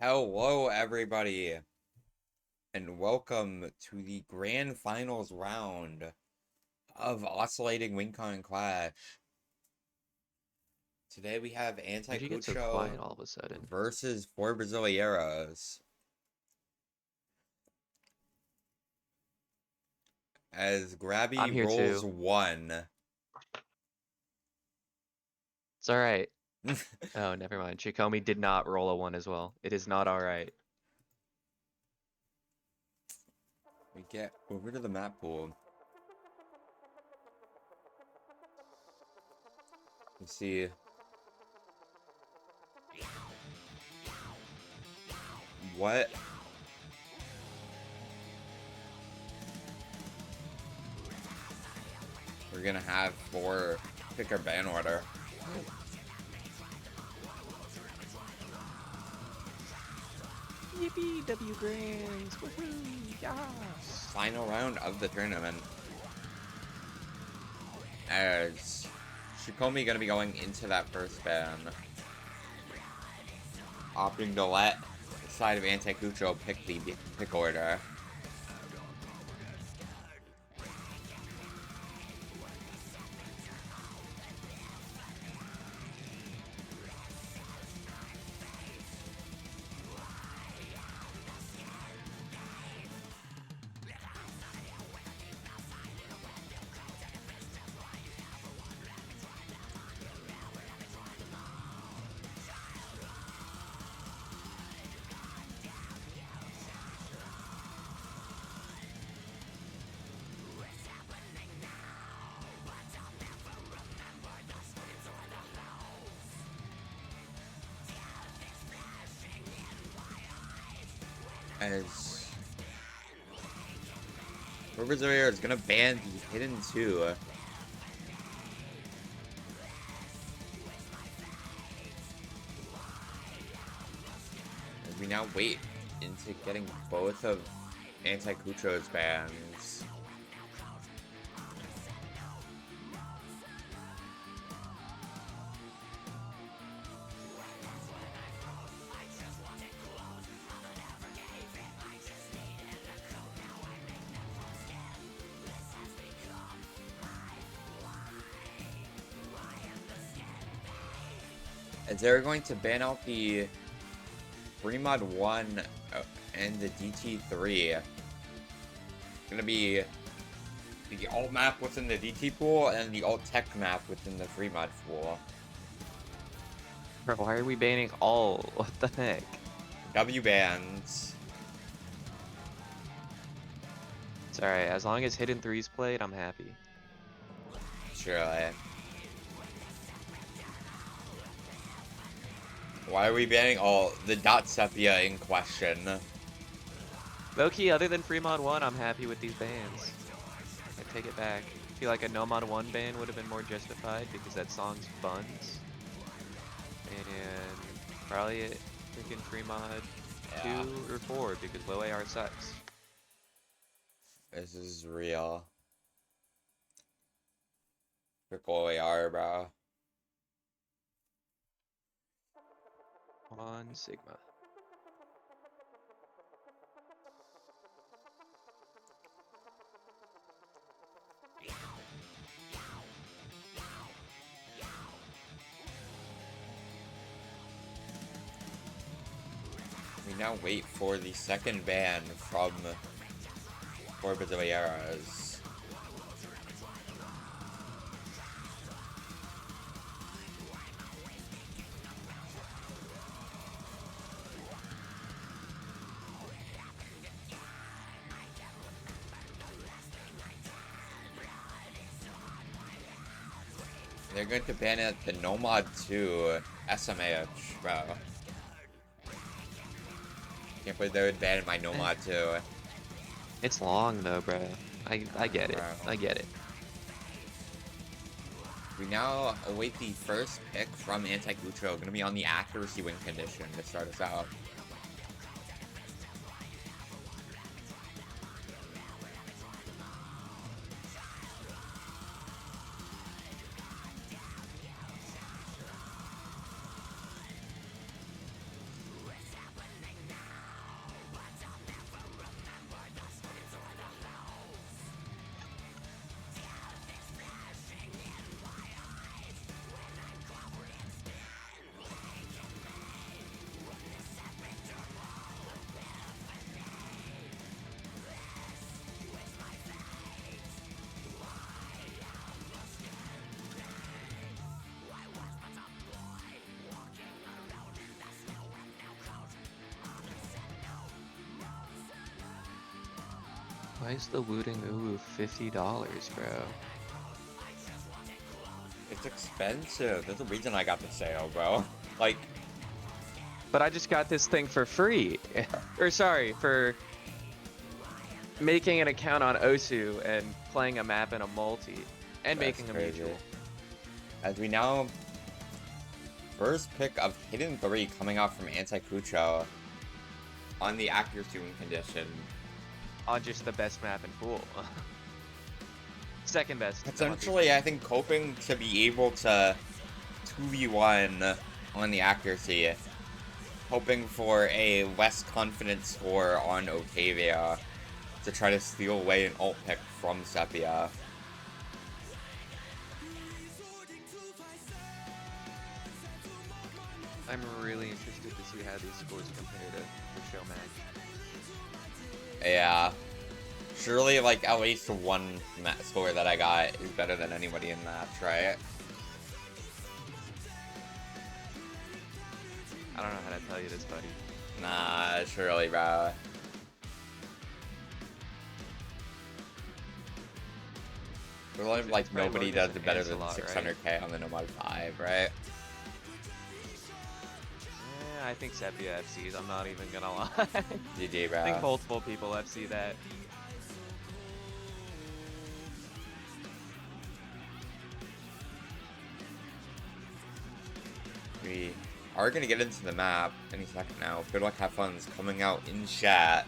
Hello, everybody, and welcome to the grand finals round of Oscillating Wing-Con Clash. Today we have Why'd you get so quiet Anticucho all of a sudden? versus Four Brasileiros. As I'm Grabby here rolls too. one. It's alright. Oh, never mind. Shikomi did not roll a 1 as well. It is not alright. We get over to the map pool. You see what we're gonna have for pick our ban order. Yippee, W Grands! Woohoo! Yes! Final round of the tournament. As Shikomi gonna be going into that first ban, opting to let the side of Anticucho pick the pick order. As Four Brasileiros is gonna ban the hidden two. As we now wait into getting both of Anticucho's bans. As they're going to ban out the Remod 1 and the DT3. It's gonna be the alt map within the DT pool and the alt tech map within the free mod pool. Bro, why are we banning all? What the heck? W bans. It's alright. As long as Hidden 3's played, I'm happy. Surely. Why are we banning all the dot sepia in question? Low-key, other than Free Mod 1, I'm happy with these bans. I take it back. I feel like a No Mod 1 ban would have been more justified because that song's buns. And probably a freaking Free Mod 2 or 4 because low AR sucks. This is real. Triple AR, bro. On Sigma. We now wait for the second ban from Four Brasileiros. They're going to ban it the Nomad 2 SMH, bro. Can't believe they would ban my Nomad 2. It's long though, bro. I get it. I get it. We now await the first pick from Anticucho. Gonna be on the accuracy win condition to start us out. Why is the Wooting Uwu $50, bro? It's expensive. There's a reason I got the sale, bro. Like, But I just got this thing for free. Or sorry, for making an account on OWC and playing a map in a multi. And that's making a crazy. mutual. As we now... First pick of Hidden 3 coming out from anticucho on the accuracy win condition. On just the best map in pool. Second best. Essentially, I think hoping to be able to 2v1 on the accuracy. Hoping for a less confident score on Otavia to try to steal away an ult pick from Sepia. I'm really interested to see how these scores compare to the show match. Yeah. Surely, like, at least one score that I got is better than anybody in match, right? I don't know how to tell you this, buddy. Nah, surely, bro. Surely, like, nobody does it better than 600k on the Nomad 5, right? I think Sepia FCs, I'm not even gonna lie. GG, bro. I think multiple people FC that. We are going to get into the map any second now. Good luck, have fun's coming out in chat.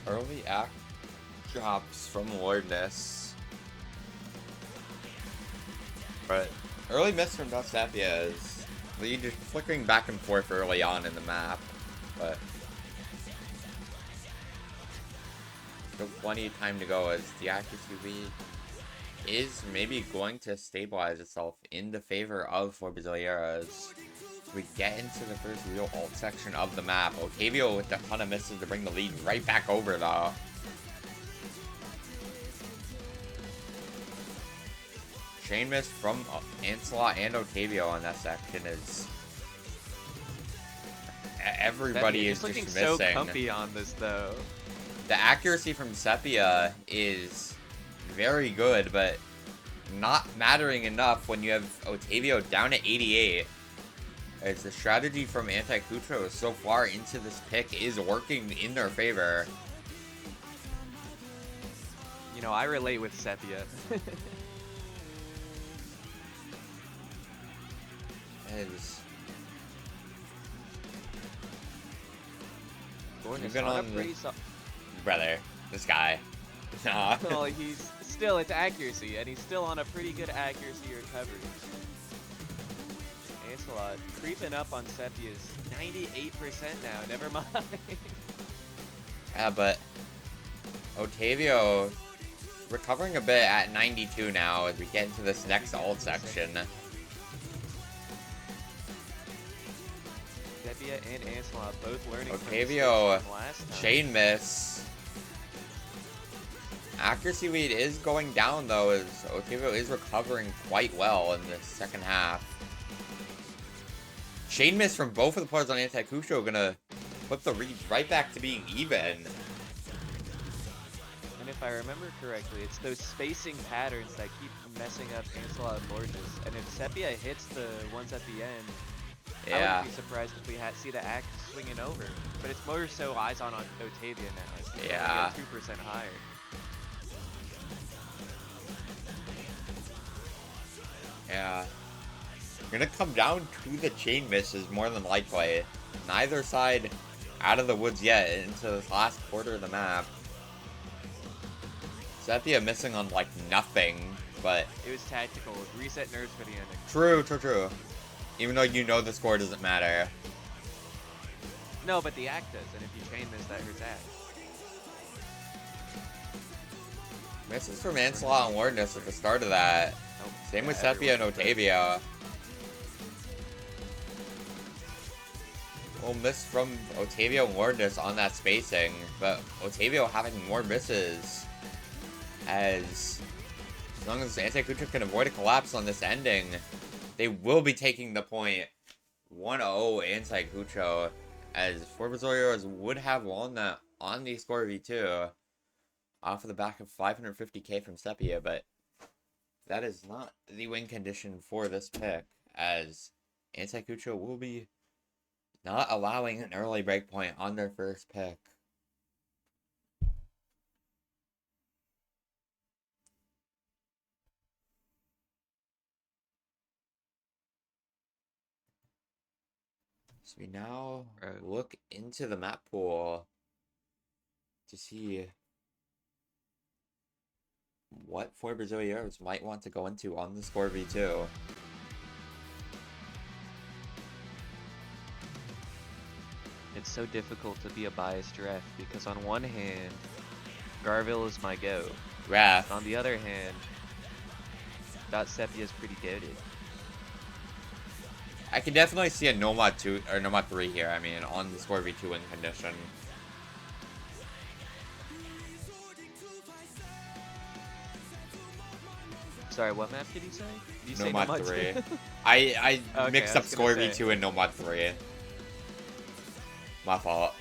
Early act drops from Lordness. But early miss from Dustsapia is lead just flickering back and forth early on in the map. But still plenty of time to go as the accuracy lead is maybe going to stabilize itself in the favor of Four Brasileiros. We get into the first real ult section of the map. Otavio with a ton of misses to bring the lead right back over, though. Chain miss from Ancelot and Otavio on that section is... Everybody is just missing. So comfy on this, though. The accuracy from Sepia is very good, but not mattering enough when you have Otavio down at 88. As the strategy from anticucho so far into this pick is working in their favor. You know, I relate with Sepia. Even on the... Brother, this guy. Nah. Well, he's still, it's accuracy, and he's still on a pretty good accuracy recovery. Ancelot creeping up on Sepia's 98% now, never mind. Yeah, but Otavio recovering a bit at 92 now as we get into this next ult section. Sepia and Ancelot both learning Otavio, from last time. chain miss. Accuracy lead is going down though, as Otavio is recovering quite well in the second half. Chain miss from both of the players on anticucho gonna put the read right back to being even. And if I remember correctly, it's those spacing patterns that keep messing up Ancelot and Lourdes. And if Sepia hits the ones at the end, I wouldn't be surprised if we see the axe swinging over. But it's more so eyes on Otavia now. It's 2% higher. Yeah. Gonna come down to the chain misses more than likely. Neither side out of the woods yet into this last quarter of the map. Sepia missing on like nothing, but it was tactical. Reset nerves for the ending. True. Even though you know the score doesn't matter. No, but the act does, and if you chain miss, that hurts act. Misses from Ancelot and Lourdes at the start of that. Nope. Same with Sepia and Otavio. Well, miss from Otavio and Lourdes on that spacing, but Otavio having more misses as long as anticucho can avoid a collapse on this ending, they will be taking the point. 1-0 anticucho as Four Brasileiros would have won that on the score V2 off of the back of 550k from Sepia, but that is not the win condition for this pick, as anticucho will be not allowing an early breakpoint on their first pick. So we now look into the map pool to see what Four Brasileiros might want to go into on the score V2. It's so difficult to be a biased ref because on one hand, Garville is my go. Ref. On the other hand, Sepia is pretty goated. I can definitely see a Nomad 2 or Nomad 3 here. I mean, on the score V2 win condition. Sorry, what map did he say? Did you Nomad say 3. I okay, mixed up score V2 and Nomad 3. My fault.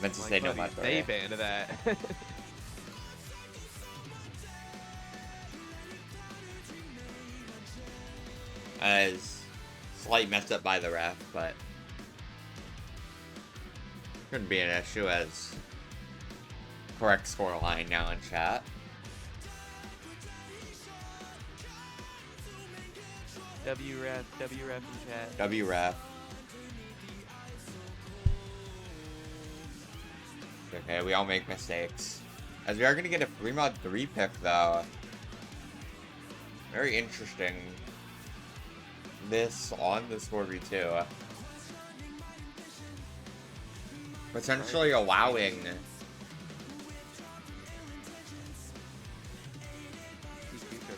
Meant to say Nomad 3. They banned that. As slight messed up by the ref, but shouldn't be an issue as correct scoreline now in chat. WREF in chat. WREF. Okay, we all make mistakes. As we are going to get a 3-mod 3 pick, though. Very interesting. This on the score V2. Potentially allowing...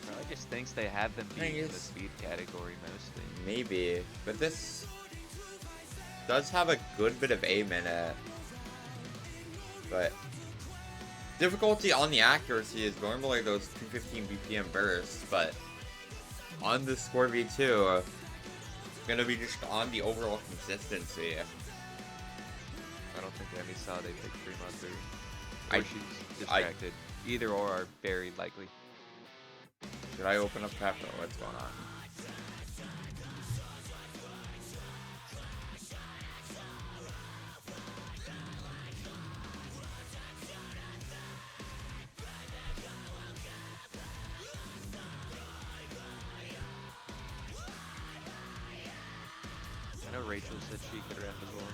probably just thinks they have them beat in the speed category mostly. Maybe, but this does have a good bit of aim in it. But difficulty on the accuracy is normally those 215 BPM bursts, but on the score V2, it's gonna be just on the overall consistency. I don't think Emmy saw they picked 3-mod 3. Or she's distracted. Either or are very likely. Should I open up Captain? What's going on? I know Rachel said she could ref as well.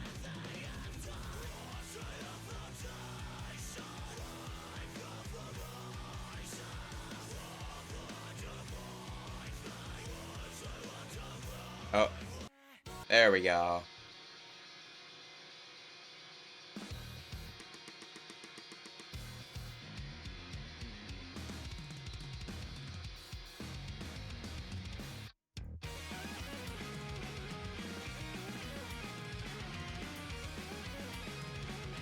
Oh, there we go.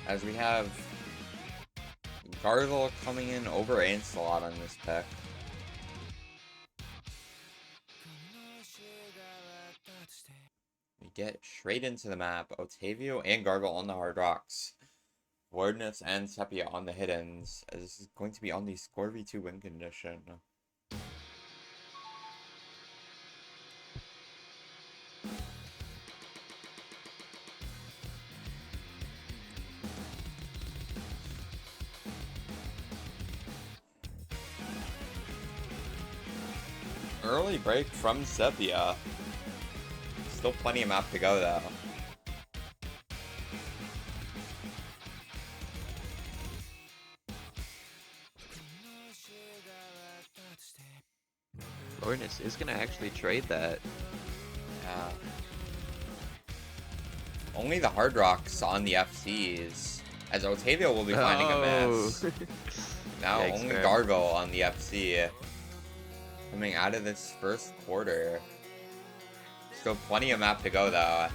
As we have Gargle coming in over Ancelot on this pick. We get straight into the map. Otavio and Gargle on the hard rocks. Lourdes and Sepia on the hiddens. As this is going to be on the score V2 win condition. Early break from Sepia. Still plenty of map to go though. Lourdes is gonna actually trade that. Yeah. Only the hard rocks on the FCs. As Otavio will be finding a miss. Now Yikes, only man. Gargle on the FC. Coming out of this first quarter. Still plenty of map to go though.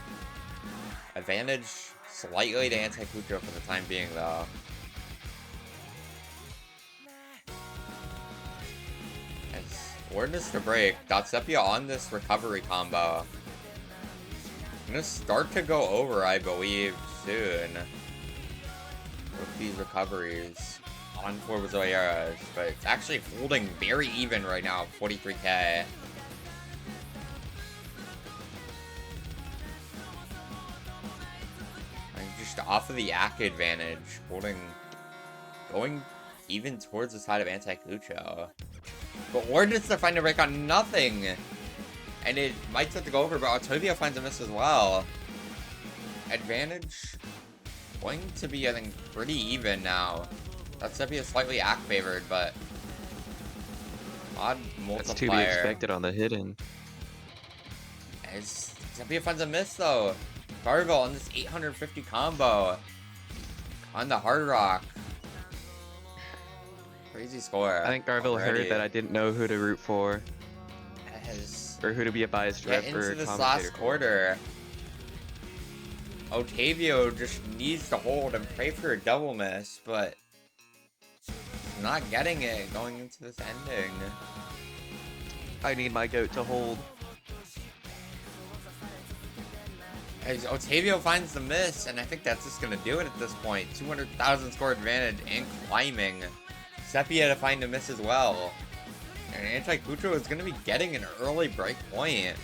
Advantage slightly to anticucho for the time being, though. As Awareness to break, Dotsepia on this recovery combo. Gonna start to go over, I believe, soon. With these recoveries on Four Brasileiros, but it's actually holding very even right now, 43k. Just off of the AK advantage, going even towards the side of anticucho. But Ordnance to find a break on nothing, and it might start to go over, but Octavia finds a miss as well. Advantage going to be, I think, pretty even now. That's going to be slightly AK favored, but odd multiplier. That's to be expected on the hidden. As Octavia finds a miss though. Gargle on this 850 combo on the Hard Rock. Crazy score. I think Garville already. heard that I didn't know who to root for. Or who to be a biased rep for into this commentator last quarter. Otavio just needs to hold and pray for a double miss, but not getting it going into this ending. I need my goat to hold. As Otavio finds the miss, and I think that's just going to do it at this point. 200,000 score advantage and climbing. Sepia to find a miss as well. And anticucho is going to be getting an early break point.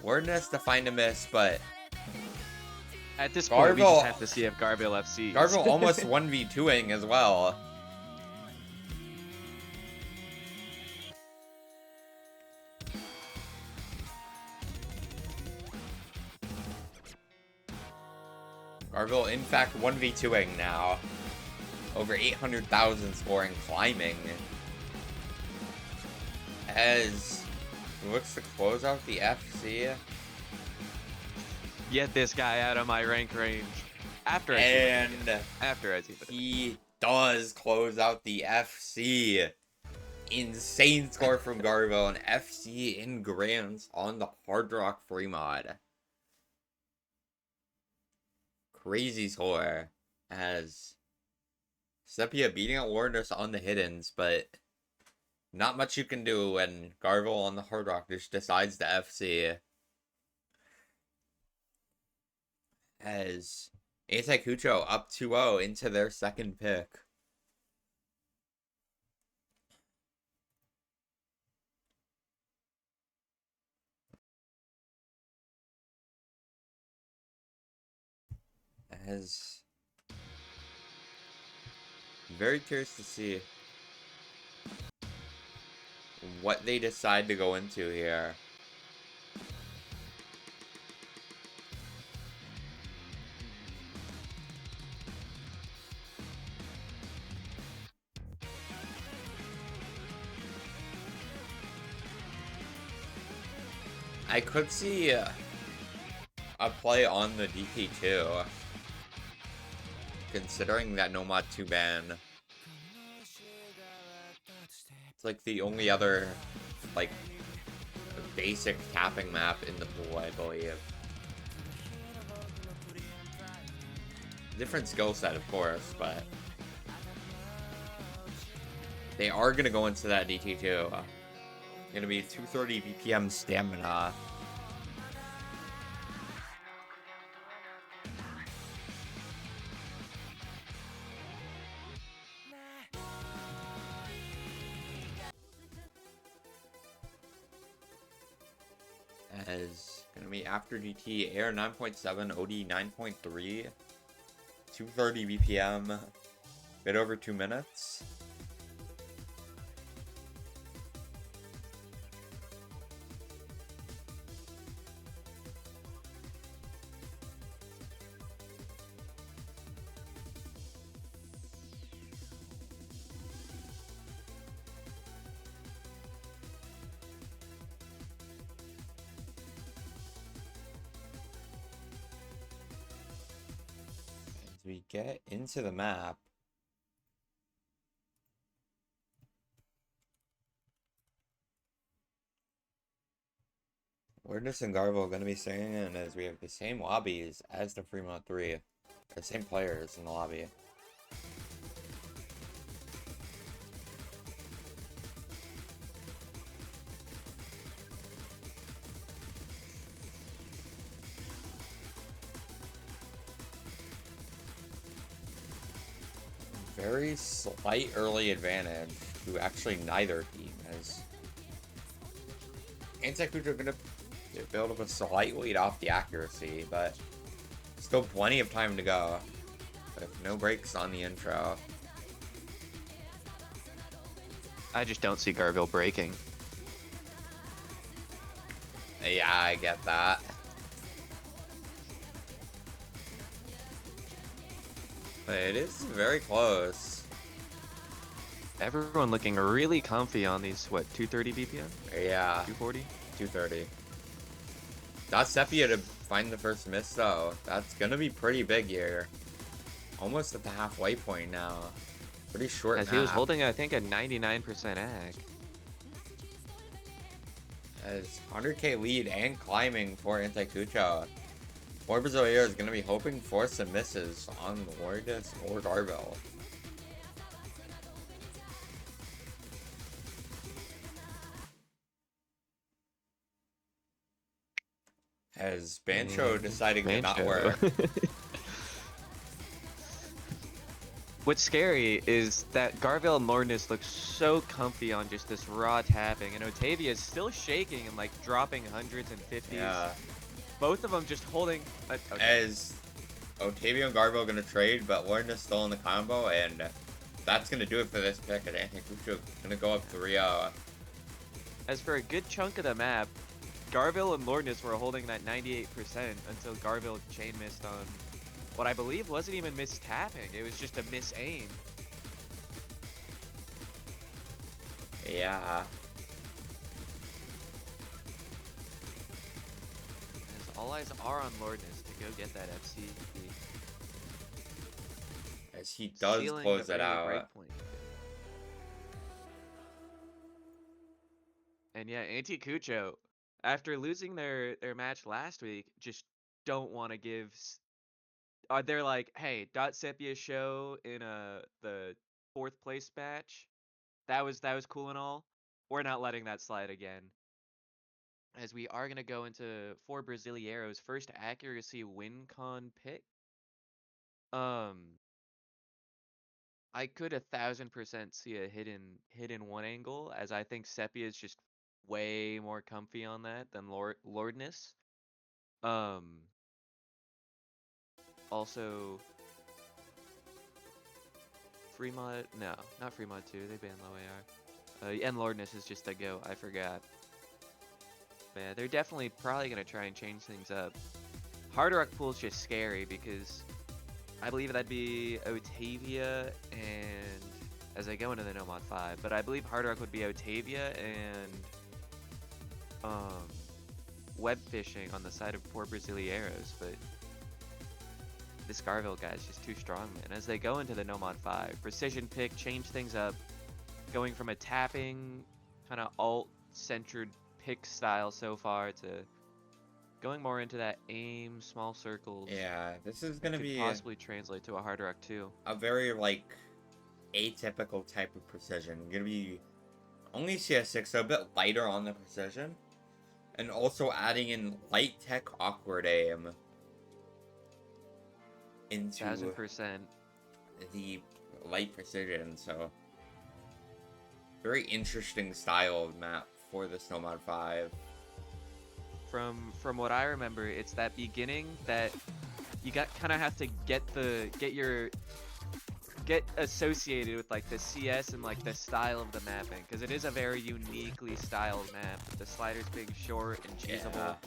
Wordness to find a miss, but at this point, we just have to see if Garville FC. Garville almost 1v2ing as well. Garville, in fact, 1v2ing now. Over 800,000 scoring, climbing. As he looks to close out the FC. Get this guy out of my rank range. After I see he does close out the FC. Insane score from Garville, and FC in Grants on the Hard Rock free mod. Crazy score, as Sepia beating out Warners on the hiddens, but not much you can do when Garville on the Hard Rock just decides to FC. As anticucho up 2-0 into their second pick. As very curious to see what they decide to go into here. I could see a play on the DP2, considering that Nomad 2 ban. It's like the only other, like, basic tapping map in the pool, I believe. Different skill set, of course, but they are going to go into that DT2. Going to be 230 BPM stamina. As going to be after DT, Air 9.7, OD 9.3, 230 BPM, bit over 2 minutes. We get into the map. Weirdness and Garbo are going to be staying in as we have the same lobbies as the Fremont 3. The same players in the lobby. Very slight early advantage to actually neither team, as anticucho are going to build up a slight lead off the accuracy, but still plenty of time to go with no breaks on the intro. I just don't see Garville breaking. Yeah, I get that. But it is very close. Everyone looking really comfy on these, what, 230 BPM? Yeah. 240? 230. That's Sepia to find the first miss, though. That's gonna be pretty big here. Almost at the halfway point now. Pretty short As map. he was holding, I think, a 99% ag. As 100k lead and climbing for anticucho. Four Brasileiros is gonna be hoping for some misses on Lourdes or Garville. As Bancho deciding to not work. What's scary is that Garville and Lourdes look so comfy on just this raw tapping, and Otavia is still shaking and like dropping hundreds and 50s. Yeah. Both of them just holding. As Otavio and Garbo are going to trade, but Lourdes still in the combo, and that's going to do it for this pick. And anticucho going to go up 3-0. As for a good chunk of the map, Garville and Lourdes were holding that 98% until Garville chain missed on what I believe wasn't even miss tapping. It was just a miss aim. Yeah. As all eyes are on Lourdes to go get that FC. As he does Sealing close the it very out. break point. And yeah, anticucho, after losing their match last week, just don't want to give. They're like, hey, Dot Sepia show in the 4th place match. That was cool and all. We're not letting that slide again. As we are gonna go into Four Brasileiros' first accuracy win con pick. I could 1000% see a hidden one angle, as I think Sepia is just way more comfy on that than Lourdes. Also, Fremont, no, not Fremont 2, they banned low AR. And Lourdes is just a go, I forgot. But yeah, they're definitely probably going to try and change things up. Hard Rock Pool's just scary because I believe that'd be Otavia and, as I go into the No Mod 5, but I believe Hard Rock would be Otavia and web fishing on the side of Four Brasileiros, but this Garville guy is just too strong, man. As they go into the No Mod 5, precision pick, change things up, going from a tapping, kind of alt-centered pick style so far to going more into that aim, small circles. Yeah, this is going to be possibly translate to a Hard Rock 2. A very, like, atypical type of precision. Going to be only CS6, so a bit lighter on the precision. And also adding in light tech awkward aim into 1000%. The light precision, so very interesting style of map for the No Mod 5. From what I remember, it's that beginning that you kind of have to get associated with like the CS and like the style of the mapping, because it is a very uniquely styled map. The sliders being short and cheesable.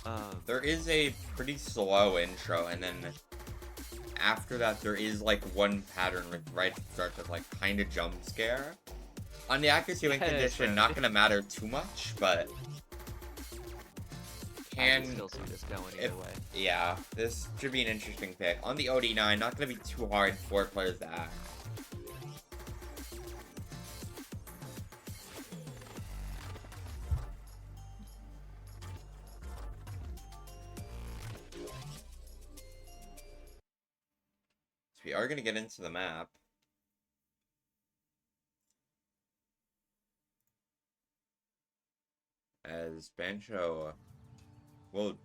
Yeah. There is a pretty slow intro, and then after that there is like one pattern right at the start that like kind of jump scare. On the accuracy win condition, not gonna matter too much, but I can still see this going either way. Yeah, this should be an interesting pick. On the OD9, not gonna be too hard for players to act. we are gonna get into the map. As Bancho will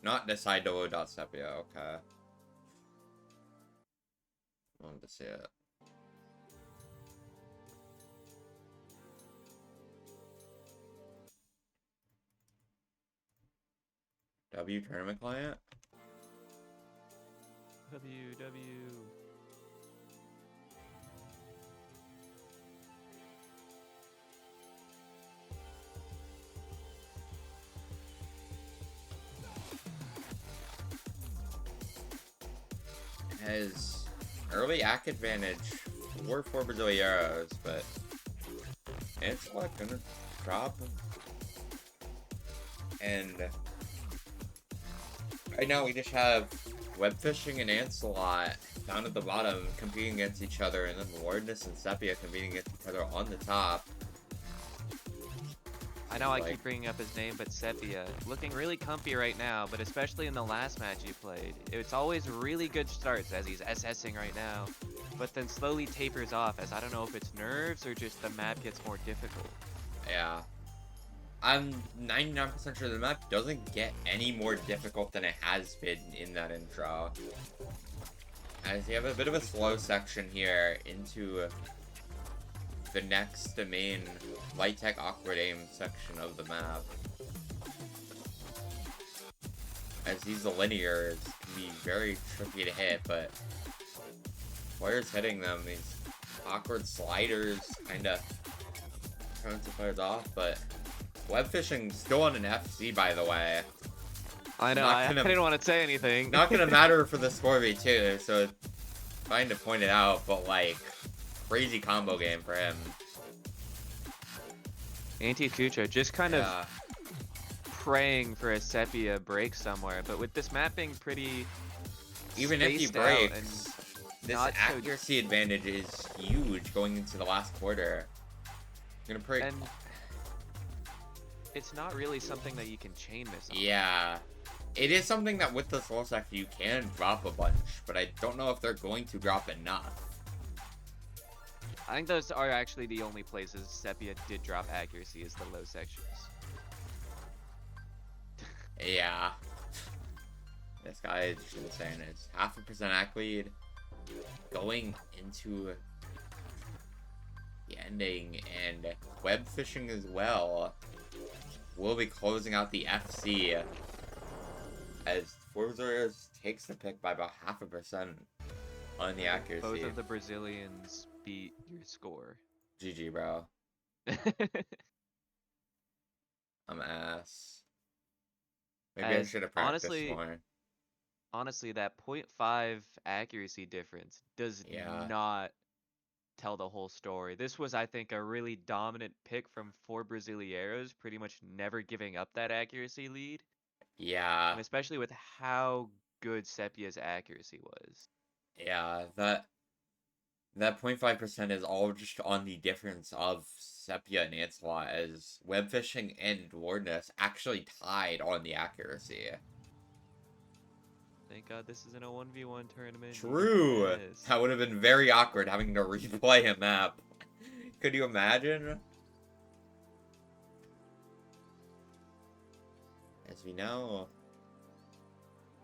not decide to load out Sepia, okay. I wanted to see it. W tournament client? WW. Has early act advantage for Four Brasileiros, but it's not gonna drop. And right now we just have Web Fishing and Ancelot down at the bottom competing against each other, and then Lordness and Sepia competing against each other on the top. I know I keep bringing up his name, but Sepia, looking really comfy right now, but especially in the last match he played. It's always really good starts as he's SSing right now, but then slowly tapers off as I don't know if it's nerves or just the map gets more difficult. Yeah. I'm 99% sure the map doesn't get any more difficult than it has been in that intro. As you have a bit of a slow section here into the next main light tech awkward aim section of the map. As these linears can be very tricky to hit, but players hitting them, these awkward sliders kinda turn some players off, but Web Fishing still on an FC, by the way. I know, I didn't want to say anything. Not gonna matter for the score V2, so fine to point it out, but like, crazy combo game for him. Anticucho just kind of praying for a Sepia break somewhere, but with this map being pretty even if he breaks, this not accuracy advantage is huge going into the last quarter. I'm gonna pray. And it's not really something that you can chain this on. Yeah. It is something that with the slow sector you can drop a bunch, but I don't know if they're going to drop enough. I think those are actually the only places Sepia did drop accuracy is the low sections. Yeah. This guy is just insane. It's 0.5% act lead going into the ending, and Web Fishing as well will be closing out the FC as Four Brasileiros takes the pick by about 0.5% on the accuracy. Both of the Brazilians beat your score. GG, bro. I'm ass. Maybe I should have practiced more. Honestly, that 0.5 accuracy difference does not tell the whole story. This was, I think, a really dominant pick from Four Brasileiros, pretty much never giving up that accuracy lead. Yeah. And especially with how good Sepia's accuracy was. Yeah, that 0.5% is all just on the difference of Sepia and Ancelot, as Web Fishing and Lordness actually tied on the accuracy. Thank God this isn't a 1v1 tournament. True! Yes. That would have been very awkward having to replay a map. Could you imagine? As we know,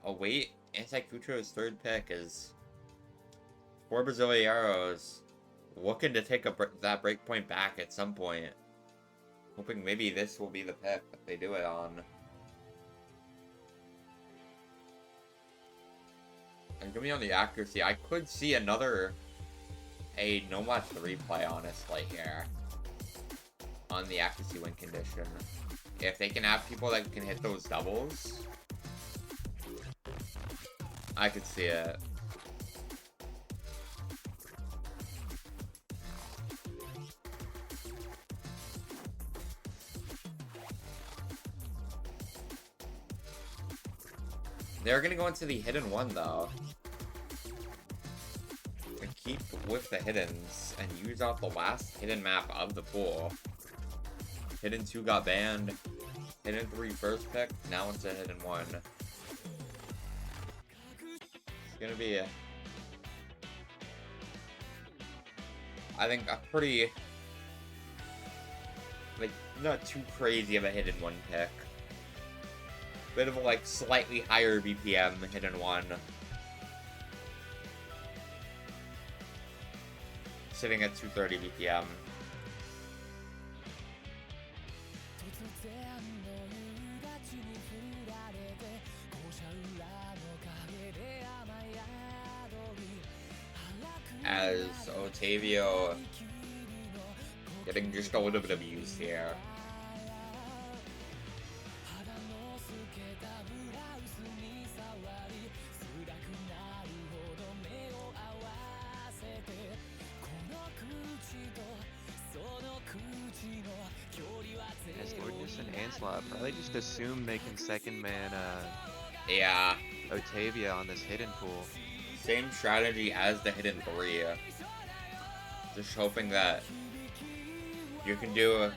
await Anticucho's third pick is Four Brasileiros looking to take that breakpoint back at some point. Hoping maybe this will be the pick that they do it on. And give me on the accuracy. I could see a no match 3 play, honestly, here. On the accuracy win condition. If they can have people that can hit those doubles, I could see it. They're gonna go into the hidden one though. And keep with the hiddens and use out the last hidden map of the pool. Hidden 2 got banned. Hidden 3 first pick. Now it's a hidden 1. It's gonna be I think a pretty, like, not too crazy of a hidden one pick. Bit of a, like, slightly higher BPM hidden one. Sitting at 230 BPM. As Otavio getting just a little bit of use here. As Lordness and Anslot probably just assume they can second man Yeah. Otavia on this hidden pool. Same strategy as the hidden 3. Just hoping that you can do,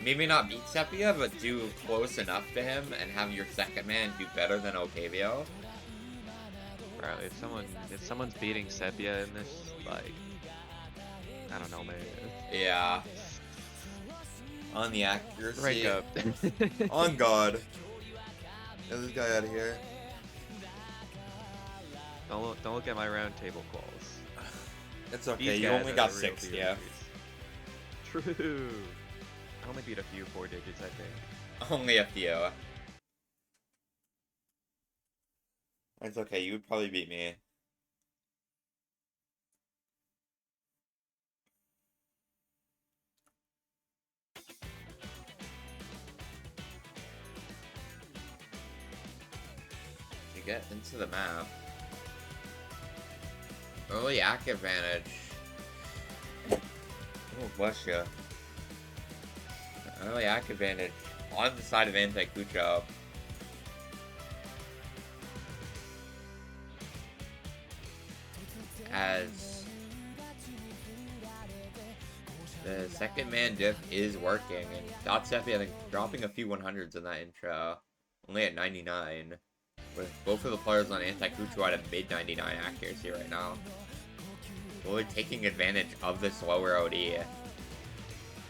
maybe not beat Sepia, but do close enough to him and have your second man do better than Otavio. Bro, if someone's beating Sepia in this, like, I don't know, man. Yeah. On the accuracy. Rank up. On God. Get this guy out of here. Don't look at my round table calls. It's okay, These you guys only are got the real 6, yeah. theories. True. I only beat a few 4 digits, I think. Only a few. It's okay, you would probably beat me. To get into the map. Early act advantage. Oh, bless you. Early act advantage on the side of anticucho. As the second man diff is working, and Dotsepi, I think, dropping a few 100s in that intro. Only at 99. With both of the players on anticucho at a mid 99 accuracy right now. Really taking advantage of this lower OD.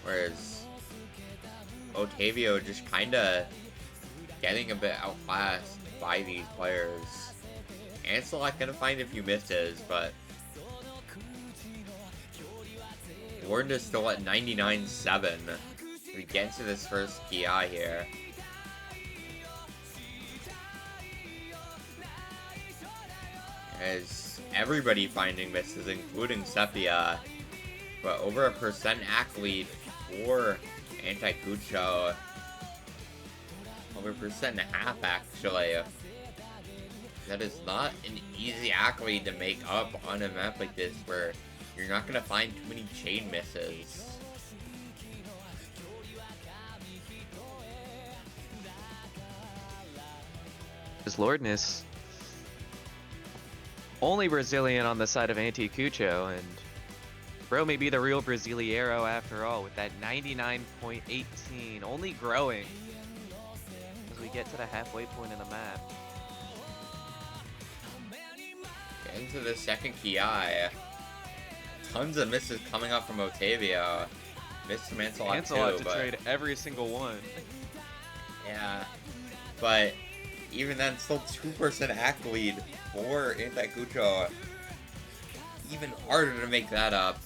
Whereas Otavio just kinda getting a bit outclassed by these players. Ancelot gonna find a few misses, but Warden is still at 99.7. We get into this first PI here. As everybody finding misses, including Sepia. But over a percent act lead for anticucho. Over a 1.5% actually. That is not an easy act lead to make up on a map like this where you're not gonna find too many chain misses. This Lordness, only Brazilian on the side of anticucho, and bro may be the real Brasileiro after all with that 99.18, only growing as we get to the halfway point in the map. Get into the second Ki. Tons of misses coming up from Otavio. Missed from Ancelot too, to but trade every single one. yeah. But even then, still 2% act lead for anticucho. Even harder to make that up.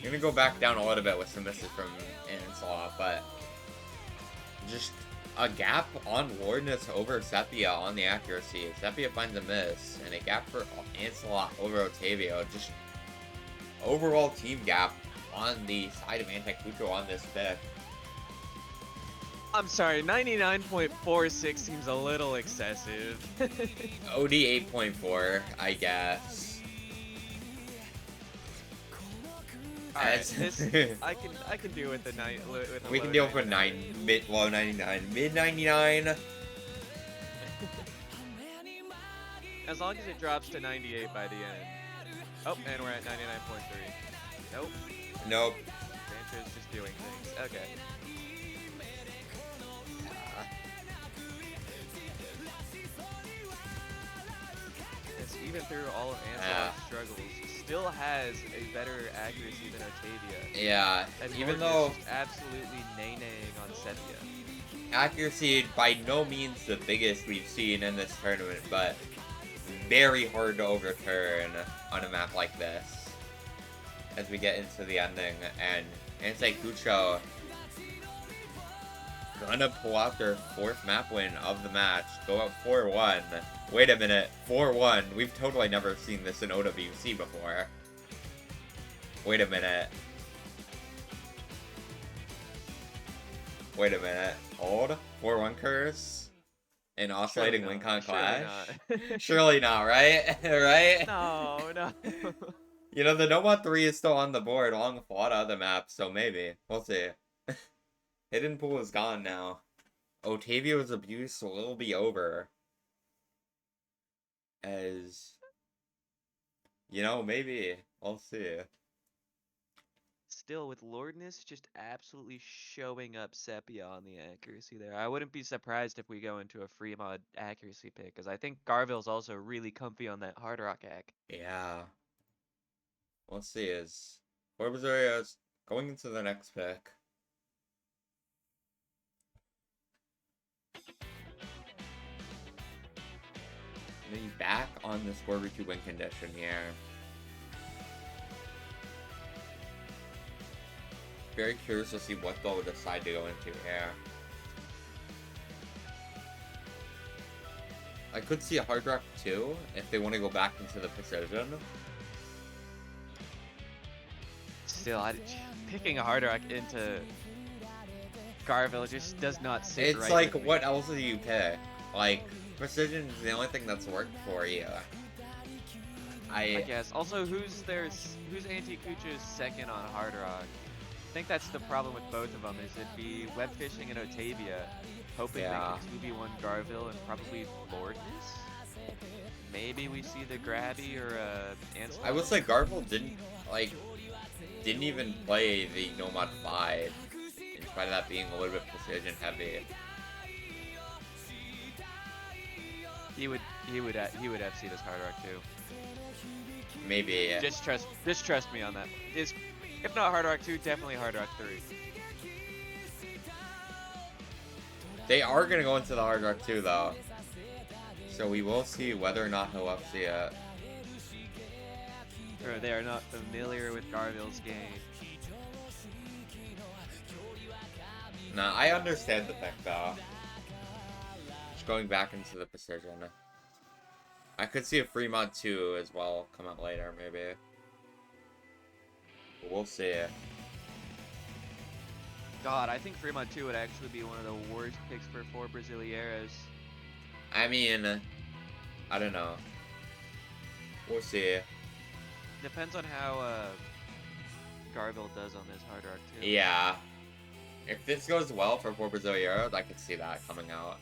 You're gonna go back down a little bit with some misses from Ancelot, but just a gap on Lordness over Sepia on the accuracy. Sepia finds a miss, and a gap for Ancelot over Otavio. Just overall team gap on the side of anticucho on this pick. I'm sorry, 99.46 seems a little excessive. OD 8.4, I guess. Alright, this I can deal with the night. We can deal with low 99, mid 99. As long as it drops to 98 by the end. Oh, and we're at 99.3. Nope. Nope. Sancho's just doing things. Okay. even through all of Anselot's struggles, still has a better accuracy than Otavia. Yeah, And even Lordness though just absolutely nay-naying on Sepia. accuracy by no means the biggest we've seen in this tournament, but very hard to overturn on a map like this. As we get into the ending, and Anticucho gonna pull out their 4th map win of the match, go up 4-1. Wait a minute, 4-1. We've totally never seen this in OWC before. Wait a minute. Wait a minute. Hold. 4-1 curse? An oscillating win con clash? Surely not, right? Right? No. You know, the Nomad 3 is still on the board along with a lot of other maps, so maybe. We'll see. Hidden Pool is gone now. Otavio's abuse will be over. As... You know, maybe. We'll see. Still, with Lordness just absolutely showing up Sepia on the accuracy there, I wouldn't be surprised if we go into a free mod accuracy pick, because I think Garville's also really comfy on that hard rock hack. Yeah. Let's see, is Four Brasileiros going into the next pick? Maybe back on the score root 2 win condition here. Very curious to see what they'll decide to go into here. I could see a Hard Rock 2 if they want to go back into the precision. Still, picking a hard rock into Garville just does not sit It's right like, with me. what else do you pick? Like, precision is the only thing that's worked for you. I guess. Also, who's anticucho's second on hard rock? I think that's the problem with both of them, is it'd be Web Fishing and Otavia, hoping they can 2v1 Garville and probably Lordness? Maybe we see the Grabby or Anselot. I would say Garville didn't even play the Nomad 5, in spite of that being a little bit precision heavy. He would FC this hard rock too. Maybe. Just trust me on that. If not hard rock 2, definitely hard rock 3. They are gonna go into the Hard Rock 2 though. So we will see whether or not he'll FC it. Or they are not familiar with Garville's game. Nah, I understand the pick though. Just going back into the precision. I could see a free mod 2 as well come out later, maybe. But we'll see. God, I think Fremont 2 would actually be one of the worst picks for Four Brasileiros. I mean, I don't know. We'll see. Depends on how Garville does on this hard rock too. Yeah. If this goes well for Four Brasileiros, I could see that coming out.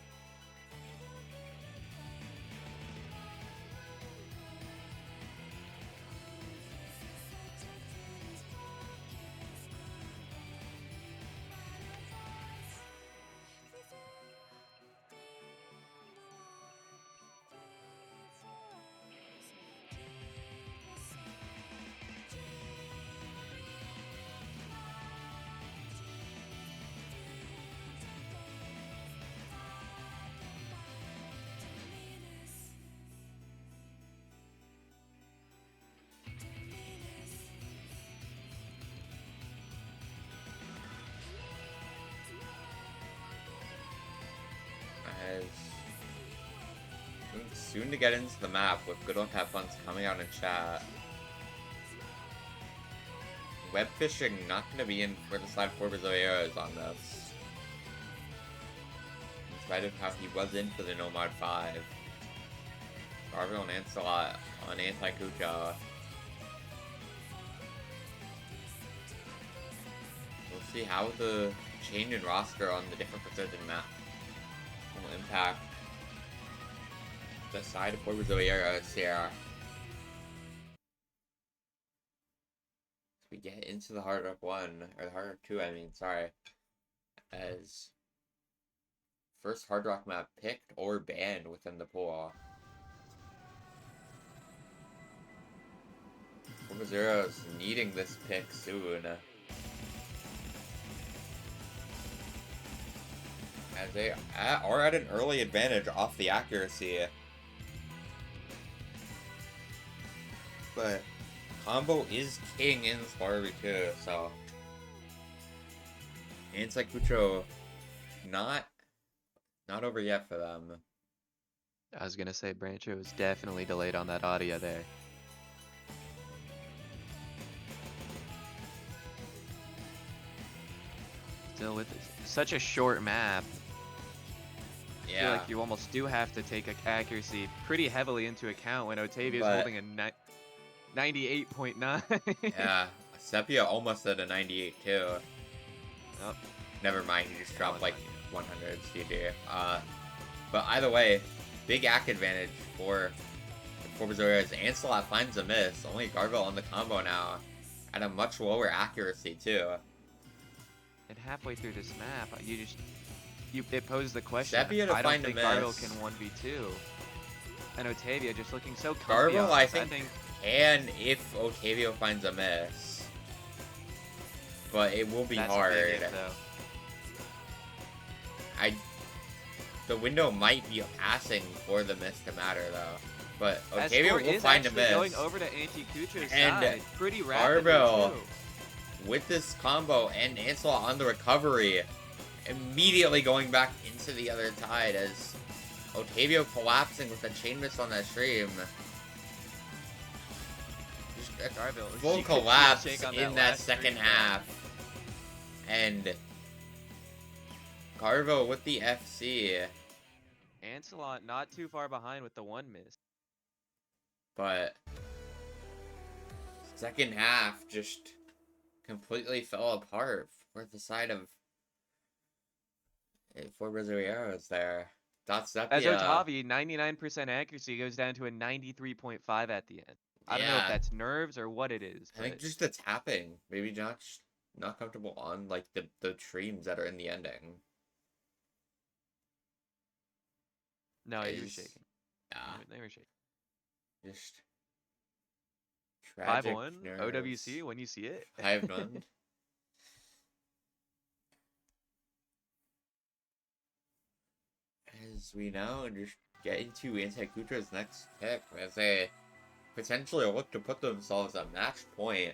Soon to get into the map with Good Luck Have Fun's coming out in chat. Web fishing not going to be in for the side Four Brasileiros on this. In spite of how he was in for the Nomad 5. Garville and Anselot on anticucho. We'll see how the change in roster on the different precision map will impact the side of Four Brasileiros here. We get into the Hard Rock 1, or the Hard Rock 2, I mean, sorry. As first Hard Rock map picked or banned within the pool. Zero's needing this pick soon. As they are at an early advantage off the accuracy. But combo is king in this Barbie too, so anticucho not over yet for them. I was gonna say Brancho was definitely delayed on that audio there. Still with such a short map. I feel like you almost do have to take accuracy pretty heavily into account when Otavia's holding a 98.9. Yeah, Sepia almost at a 98 too. Oh. Never mind, he just dropped like 100 CD. But either way, big act advantage for Four Brasileiros. Ancelot finds a miss. Only Garville on the combo now, at a much lower accuracy too. And halfway through this map, it posed the question. Sepia to I find don't think a Garville miss. can 1v2. And Otavia just looking so comfy. Garville, I think can if Otavio finds a miss. But it will be hard. The window might be passing for the miss to matter though. But Otavio will find a miss. Going over to anticucho's and side pretty rapidly Garville, too. with this combo and Ancelot on the recovery, immediately going back into the other side as Otavio collapsing with a chain miss on that stream. Just a Garville, full collapse in that second half. And Garville with the FC. Ancelot not too far behind with the one miss. But second half just completely fell apart for the side of Four Brasileiros there. As Otavi, 99% accuracy goes down to a 93.5 at the end. I don't know if that's nerves or what it is. I think just the tapping. Maybe not comfortable on like the streams that are in the ending. No, he was shaking. Yeah. They were shaking. Just tragic 5-1 nerves. OWC when you see it. 5-1. As we now just get into anticucho's next pick, as they potentially look to put themselves at match point.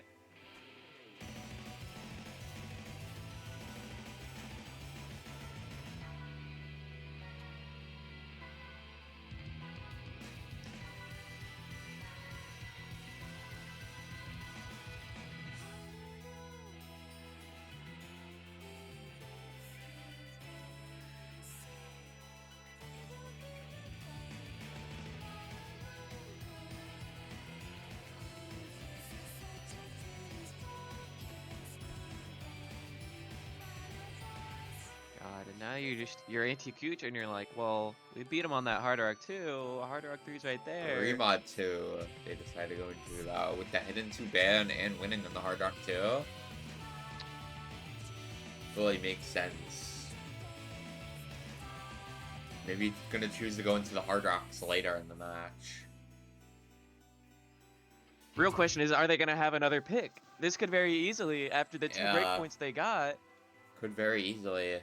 And now you're anticucho and you're like, well, we beat him on that hard arc 2. Hard arc 3's right there. Remod 2, they decided to go into that with the hidden 2 ban and winning on the hard arc 2. Really makes sense. Maybe gonna choose to go into the hard rocks later in the match. Real question is, are they gonna have another pick? This could very easily, after the 2 breakpoints they got. Could very easily.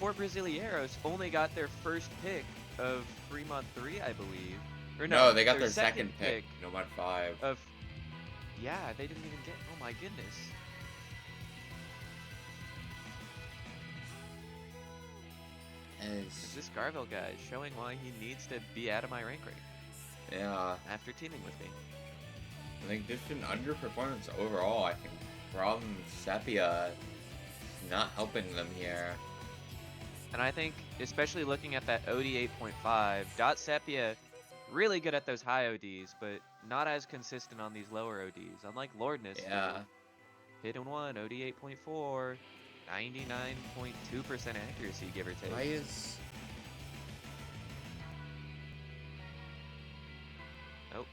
Four Brasileiros only got their first pick of Fremont 3, I believe. Or no, they got their second pick. Nomad 5. Yeah, they didn't even get. Oh my goodness. This Garville guy is showing why he needs to be out of my rank rate. Yeah. After teaming with me. I think just an underperformance overall. I think from Sepia not helping them here. And I think, especially looking at that OD 8.5, Dot Sepia really good at those high ODs, but not as consistent on these lower ODs. Unlike Lordness, hit and 1, OD 8.4, 99.2% accuracy, give or take. Why is... Nope.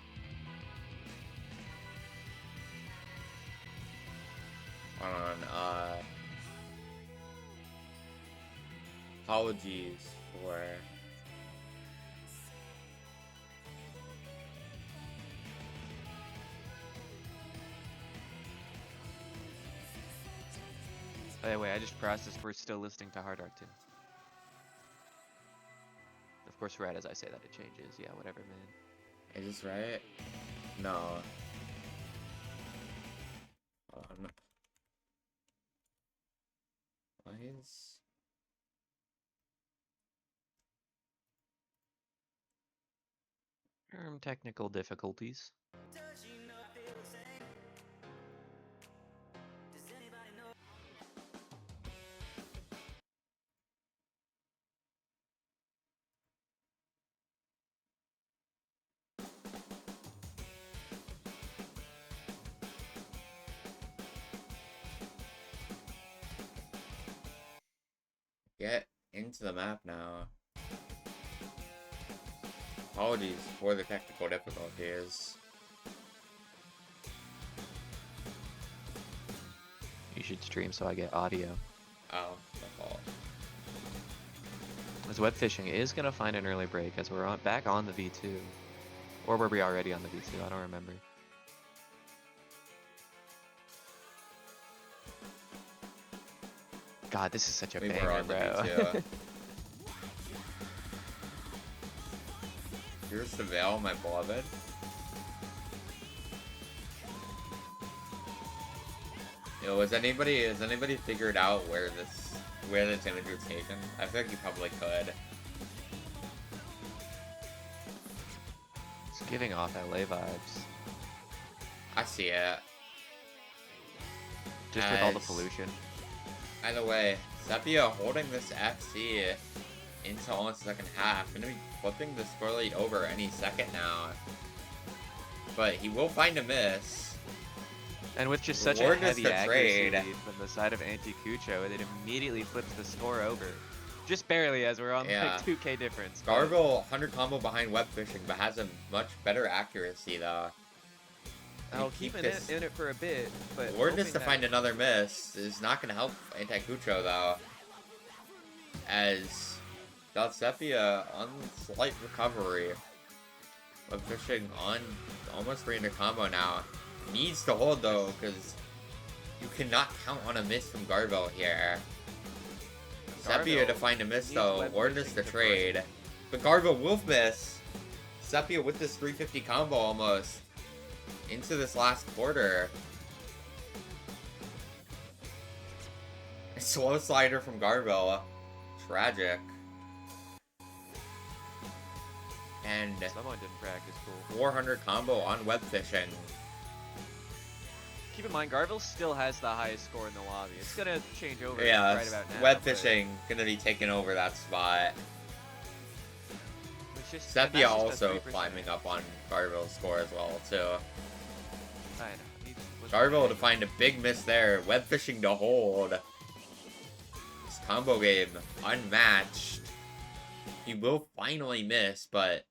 Hold on, apologies for... By the way, I just processed we're still listening to Hard Rock too. Of course, right as I say that, it changes. Yeah, whatever, man. Is this right? No. Hold on. Why is... Technical difficulties. Get into the map now. Apologies for the technical difficulties. You should stream so I get audio. Oh, my fault. As web fishing is gonna find an early break as we're back on the V2. Or were we already on the V2? I don't remember. God, this is such a We were banger, on the bro. V2. Here's the veil, my beloved. Yo, has anybody figured out where this image was taken? I feel like you probably could. It's giving off LA vibes. I see it. Just with all the pollution. Either way, Sepia holding this FC into almost the second half. Gonna be flipping the score lead over any second now. But he will find a miss. And with just such a Reward is heavy the accuracy trade. from the side of anticucho, it immediately flips the score over. Just barely, as we're on like 2K difference. Garville 100 combo behind web fishing, but has a much better accuracy though. I'll keep in it for a bit, but Wardness to find another miss is not going to help anticucho though. As Sepia on slight recovery. Web fishing on almost 300 combo now. Needs to hold though, because you cannot count on a miss from Garville here. Sepia to find a miss though. Wardness to trade. But Garville will miss. Sepia with this 350 combo almost. Into this last quarter. A slow slider from Garville. Tragic. And someone didn't practice cool. 400 combo on web fishing. Keep in mind, Garville still has the highest score in the lobby. It's gonna change over yeah, right about now. Web fishing gonna be taking over that spot. Sepia also climbing up on Garville's score as well too. I know. Garville to find a big miss there. Web fishing to hold. This combo game unmatched. He will finally miss, but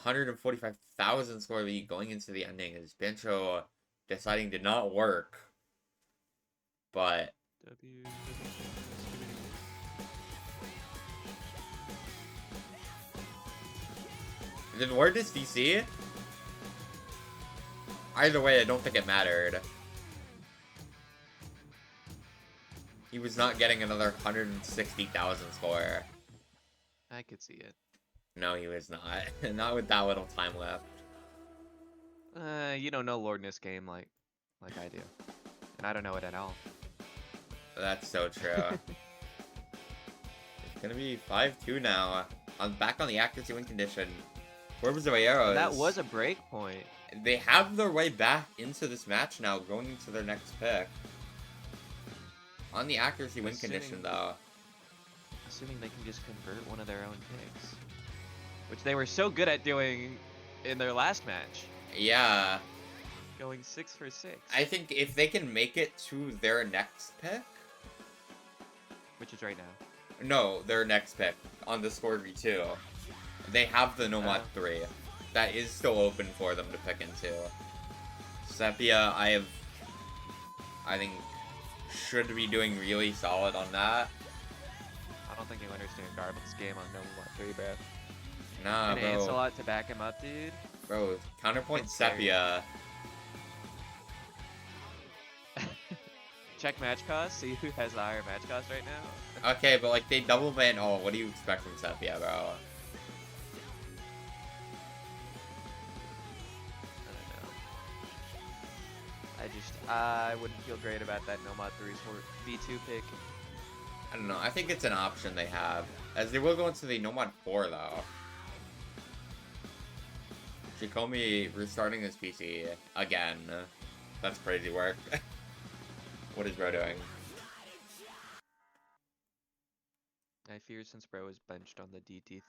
145,000 score lead going into the ending is Bencho deciding to not work. But then where does DC? Either way, I don't think it mattered. He was not getting another 160,000 score. I could see it. No, he was not. Not with that little time left. You don't know Lordness game like I do. And I don't know it at all. That's so true. It's gonna be 5-2 now. I'm back on the accuracy win condition. Four Brasileiros. That was a break point. They have their way back into this match now, going into their next pick. On the accuracy win condition, though. Assuming they can just convert one of their own picks. Which they were so good at doing in their last match. Yeah. Going 6 for 6. I think if they can make it to their next pick. Which is right now. No, their next pick on the score V2. They have the Nomad 3. That is still open for them to pick into. Sepia, I think, should be doing really solid on that. I don't think you understand Garville's game on Nomad 3, bro. Nah, and bro. Ancelot to back him up, dude. Bro, counterpoint It's Sepia. Check match cost. See who has the higher match cost right now. Okay, but like they double ban. Oh, what do you expect from Sepia, bro? I don't know. I wouldn't feel great about that Nomad 3 V2 pick. I don't know. I think it's an option they have, as they will go into the Nomad 4 though. Shikomi restarting his PC again. That's crazy work. What is bro doing? I fear since bro is benched on the DT3,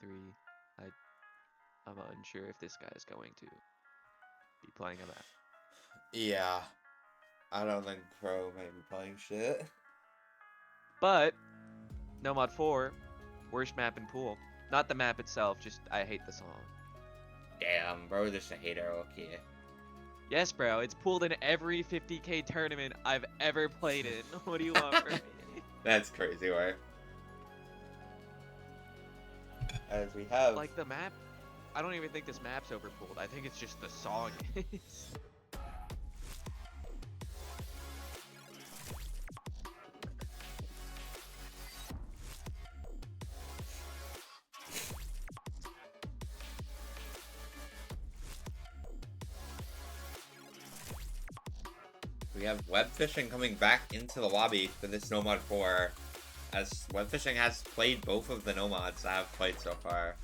I'm unsure if this guy is going to be playing a map. Yeah. I don't think pro might be playing shit. But Nomad 4, worst map in pool. Not the map itself, just I hate the song. Damn, bro, just a hater, okay. Yes, bro, it's pulled in every 50k tournament I've ever played in. What do you want from me? That's crazy work. As we have... Like, the map, I don't even think this map's overpulled. I think it's just the song is. We have web fishing coming back into the lobby for this Nomad 4, as web fishing has played both of the Nomads I have played so far.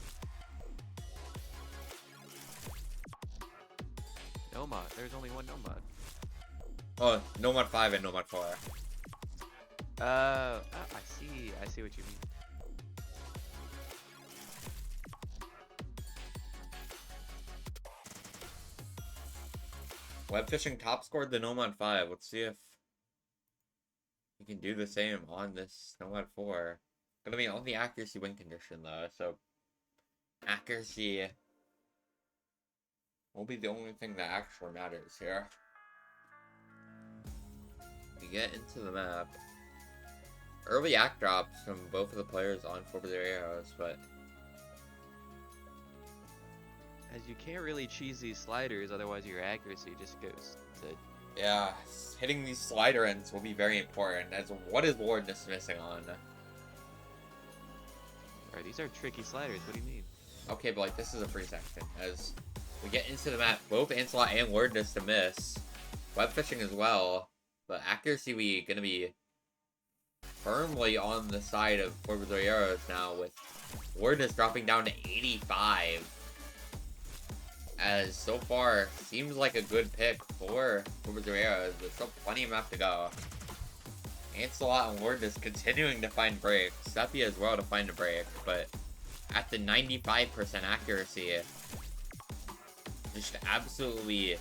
Nomad, there's only one Nomad. Oh, Nomad 5 and Nomad 4. I see what you mean. Web fishing top scored the Nomad 5. Let's see if we can do the same on this Nomad 4. Gonna be on the accuracy win condition though, so accuracy will be the only thing that actually matters here. We get into the map. Early act drops from both of the players on Four Brasileiros, but As you can't really cheese these sliders, otherwise your accuracy just goes to... yeah, hitting these slider ends will be very important, as what is Wardness missing on? Alright, these are tricky sliders, what do you mean? Okay, but like this is a free section, as we get into the map, both Ancelot and Wardness to miss. Web fishing as well, but accuracy we gonna be firmly on the side of Four Brasileiros now, with Wardness dropping down to 85. As so far, seems like a good pick for Brasileiros, but still plenty of map to go. Ancelot and Wardness continuing to find breaks. Sepia as well to find a break, but at the 95% accuracy, just absolutely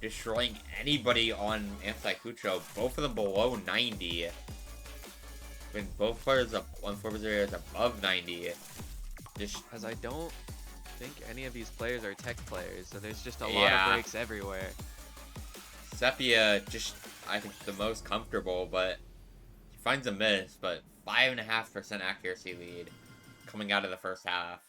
destroying anybody on anticucho. Both of them below 90. When both players on Four Brasileiros above 90. Just Because I don't think any of these players are tech players, so there's just a lot of breaks everywhere. Sepia just, I think, the most comfortable, but he finds a miss, but 5.5% accuracy lead coming out of the first half.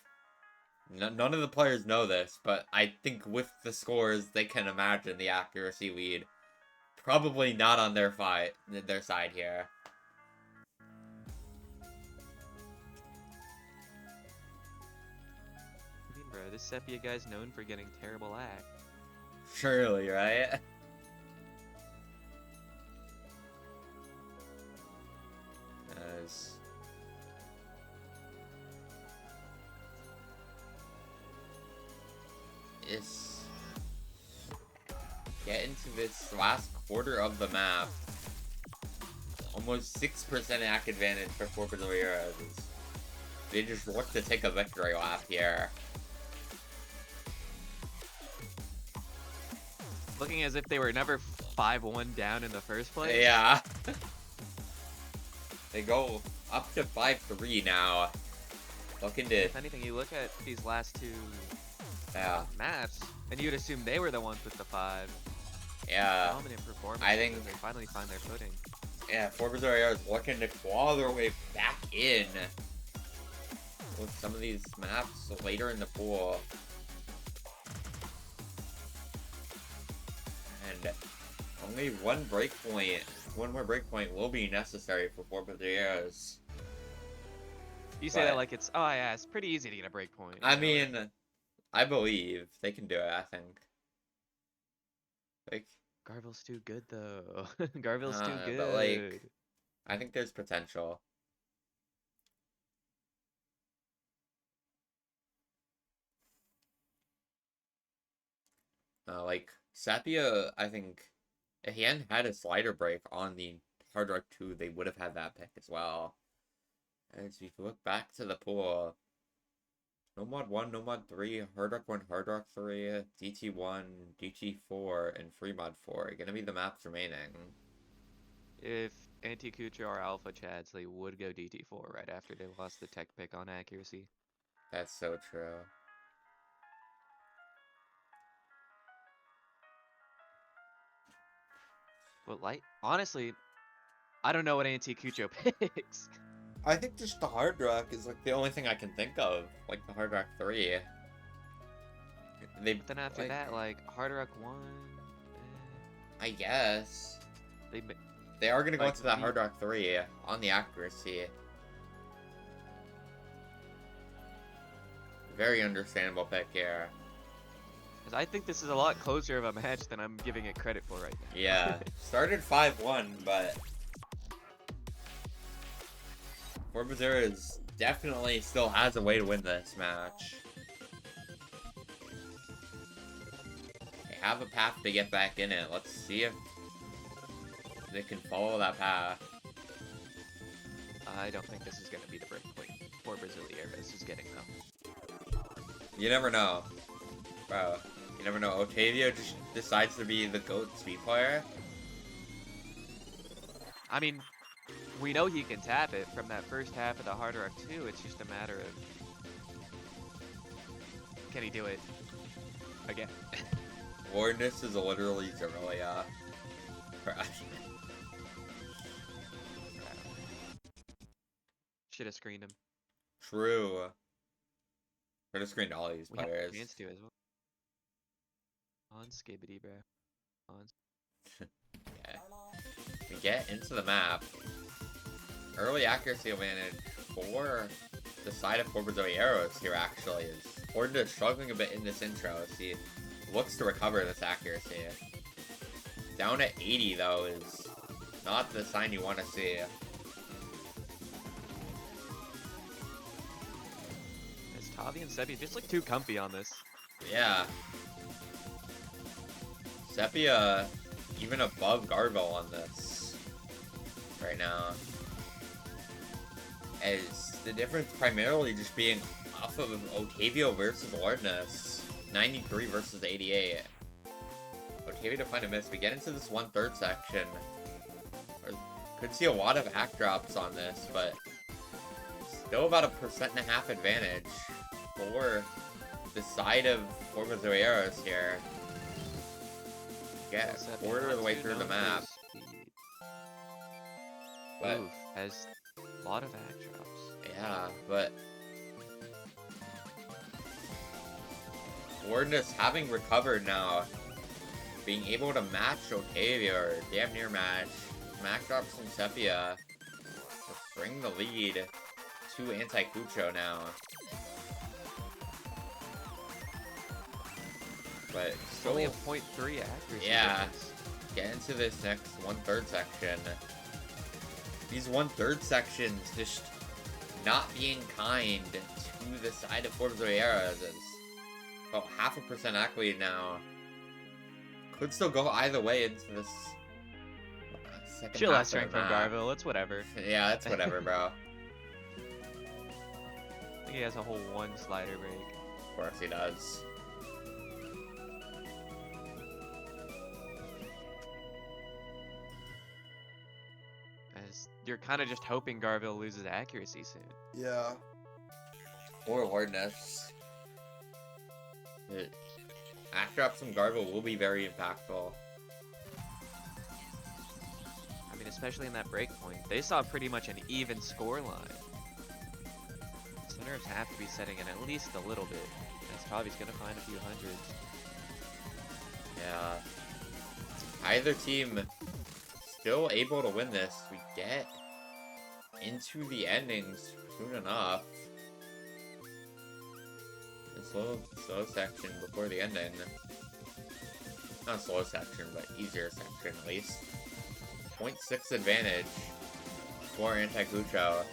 None of the players know this, but I think with the scores, they can imagine the accuracy lead. Probably not on their side here. I mean, bro, this Sepia guy's known for getting terrible lag. Surely, right? As it's get into this last quarter of the map. Almost 6% act advantage for Four Brasileiros. They just look to take a victory lap here. Looking as if they were never 5-1 down in the first place. Yeah. They go up to 5-3 now. Looking to... If anything, you look at these last two maps, and you'd assume they were the ones with the 5. Yeah. Dominant performance. I think they finally find their footing. Yeah, Four Brasileiros looking to claw their way back in with some of these maps later in the pool. And Only one breakpoint. One more breakpoint will be necessary for Four Brasileiros. You say that like it's, oh yeah, it's pretty easy to get a break point. I mean, I believe they can do it, I think. Like, Garville's too good though. Garville's too good. but like, I think there's potential. Like, Sapia, I think, if he hadn't had a slider break on the Hard Rock 2, they would have had that pick as well. As we look back to the pool, No Mod 1, No Mod 3, Hard Rock 1, Hard Rock 3, DT 1, DT 4, and Free Mod 4 are going to be the maps remaining. If anticucho or alpha chads, they would go DT4 right after they lost the tech pick on accuracy. That's so true. But like, honestly, I don't know what anticucho picks. I think just the Hard Rock is like the only thing I can think of, like the Hard Rock 3. But then after that, like Hard Rock 1, I guess they are gonna go into that Hard Rock 3 on the accuracy. Very understandable pick here. Because I think this is a lot closer of a match than I'm giving it credit for right now. Yeah, started 5-1, but Four Brasileiros definitely still has a way to win this match. They have a path to get back in it. Let's see if they can follow that path. I don't think this is going to be the break point Four Brasileiros is getting though. You never know, bro. You never know. Otavio just decides to be the GOAT speed player. I mean, we know he can tap it from that first half of the Hard Rock 2. It's just a matter of, can he do it again? Warness is literally Zerolia. Should have screened him. True. Could have screened all these We had players. a chance to as well. On skibbity, bro. On. Yeah. We get into the map. Early accuracy advantage for the side of Four Brasileiros here actually is Horda struggling a bit in this intro as he looks to recover this accuracy. Down at 80 though is not the sign you want to see. As Tavi and Seppi just look too comfy on this. Yeah. Sepia even above Garville on this right now. As the difference primarily just being off of Otavio versus Lordness. 93 versus 88. Otavio to find a miss. We get into this 1/3 section. Could see a lot of hack drops on this, but still about 1.5% advantage for the side of Four Brasileiros here. Get a quarter of the way through the map. But Oof, has a lot of hack drops. yeah, but Wardness having recovered now, being able to match Otavio, or damn near match, Mac drops from Sepia to bring the lead to Anticucho now. But still, Only a 0.3 accuracy. yeah, difference. get into this next 1/3 section. These 1/3 sections just not being kind to the side of Four Brasileiros is about 0.5% accurate now. Could still go either way into this second Chill half out of strength the from map. Garville, it's whatever. Yeah, that's whatever, bro. I think he has a whole one slider break. Of course he does. As you're kind of just hoping Garville loses accuracy soon. Yeah. Or Hardness. After up some Garville will be very impactful. I mean, especially in that break point. They saw pretty much an even score line. Centers have to be setting in at least a little bit. That's probably going to find a few hundreds. Yeah. either team still able to win this. We get into the endings soon enough. A slow section before the ending. Not slow section, but easier section at least. 0.6 advantage for anticucho.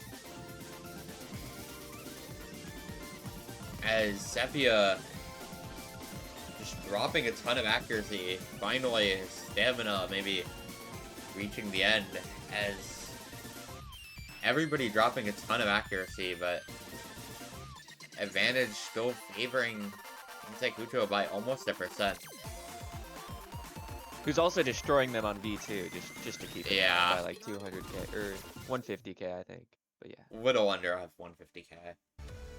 As Sepia just dropping a ton of accuracy, finally his stamina maybe reaching the end, as everybody dropping a ton of accuracy, but advantage still favoring anticucho by almost 1%. Who's also destroying them on V2, just to keep it Yeah. by like 200k or 150k, I think. But yeah. Little under of 150k.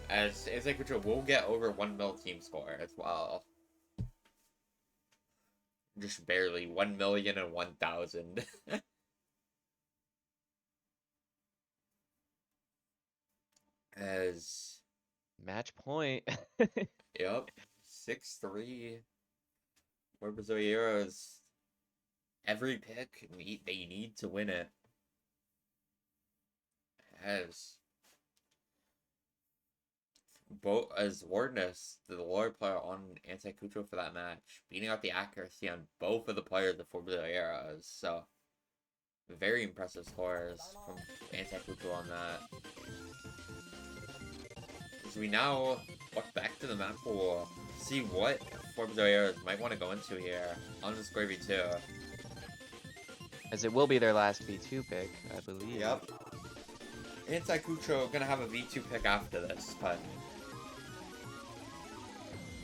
As anticucho will get over 1 mil team score as well. Just barely 1,001,000. As Match point. yep, 6-3. Four Brasileiros. Every pick, they need to win it. As Wardness, the lower player on anticucho for that match, beating out the accuracy on both of the players of Four Brasileiros. So, very impressive scores from anticucho on that. As we now look back to the map pool, see what Four Brasileiros might want to go into here on the square V2. As it will be their last V2 pick, I believe. Yep. Anticucho gonna have a V2 pick after this, but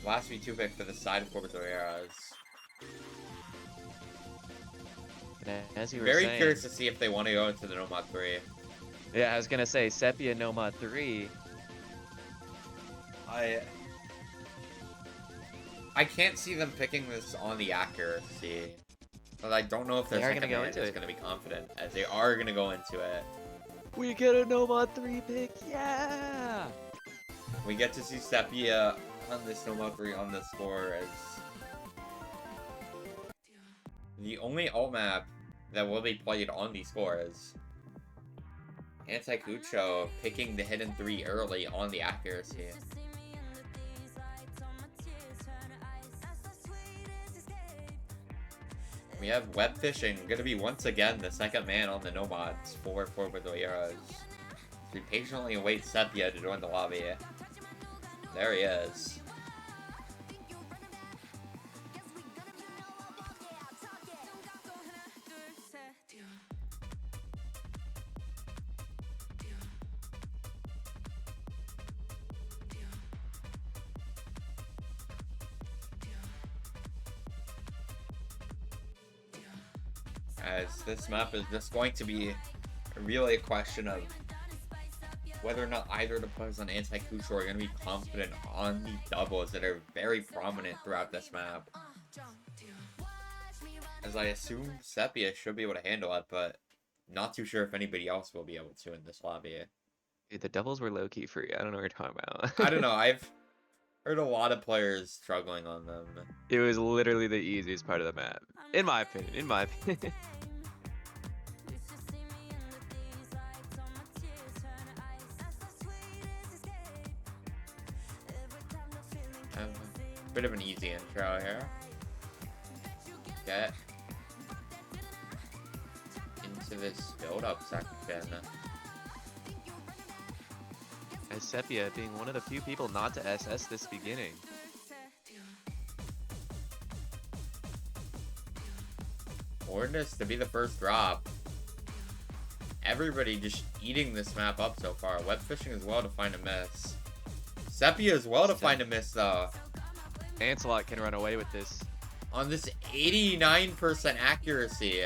last V2 pick for the side of Four Brasileiros. As you were Very saying, curious to see if they want to go into the Nomad 3. Yeah, I was gonna say Sepia Nomad 3. I can't see them picking this on the accuracy. But I don't know if their second man is going to be confident, as they are going to go into it. We get a Nomad 3 pick, yeah! We get to see Sepia on this Nomad 3 on the score as the only alt map that will be played on these scores. Anticucho picking the hidden 3 early on the accuracy. We have Web Fishing, gonna be once again the second man on the Nomads for Four Brasileiros. We patiently await Sepia to join the lobby. There he is. As this map is just going to be really a question of whether or not either of the players on anticucho are going to be confident on the doubles that are very prominent throughout this map. As I assume Sepia should be able to handle it, but not too sure if anybody else will be able to in this lobby. Dude, the doubles were low-key free. I don't know what you're talking about. I don't know, I've heard a lot of players struggling on them. It was literally the easiest part of the map. In my opinion, Bit of an easy intro here. Get into this build-up section. As Sepia being one of the few people not to SS this beginning. Wardness to be the first drop. Everybody just eating this map up so far. Web fishing as well to find a miss. Sepia as well to find a miss though. Ancelot can run away with this. On this 89% accuracy.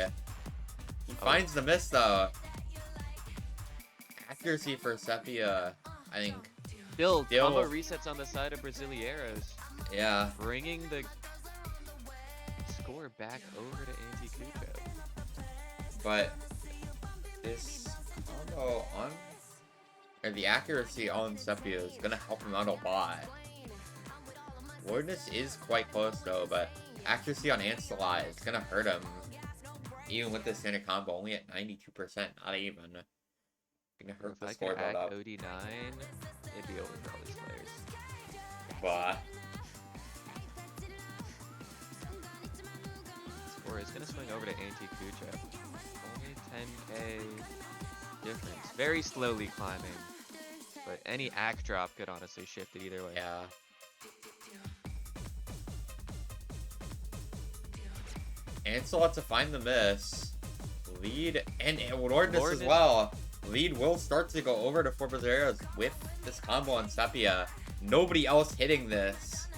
He finds the miss though. Accuracy for Sepia, I think. Still, combo resets on the side of Brasileiros. Yeah. Bringing the score back over to anticucho. But this combo on, or the accuracy on Sepia is gonna help him out a lot. Wardness is quite close though, but accuracy on Ancelot is gonna hurt him Even with this standard combo, only at 92%, not even. Gonna hurt If the I score could build act up. OD9, it'd be over for all these players. But Score is gonna swing over to anticucho. Only 10k difference. Very slowly climbing. But any act drop could honestly shift it either way. yeah. Ancelot to find the miss. Lead and Lordness as well. Lead will start to go over to Four Brasileiros with this combo on Sepia. Nobody else hitting this.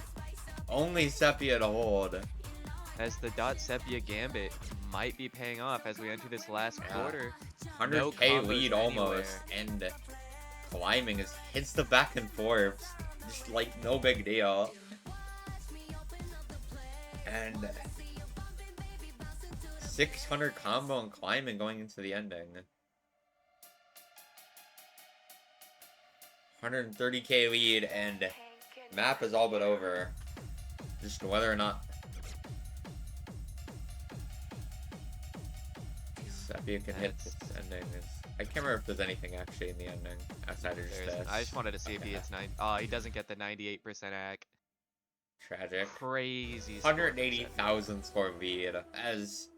Only Sepia to hold. As the Sepia Gambit might be paying off as we enter this last quarter. 100k lead almost. Anywhere. And climbing is hits the back and forth. Just like no big deal. And 600 combo and climbing going into the ending. 130k lead and map is all but over. Just whether or not Sepia can hit this ending is... I can't remember if there's anything actually in the ending outside of just this. I just wanted to see if he hits 9. Oh, he doesn't get the 98% ac. Tragic. Crazy. 180,000 score lead. As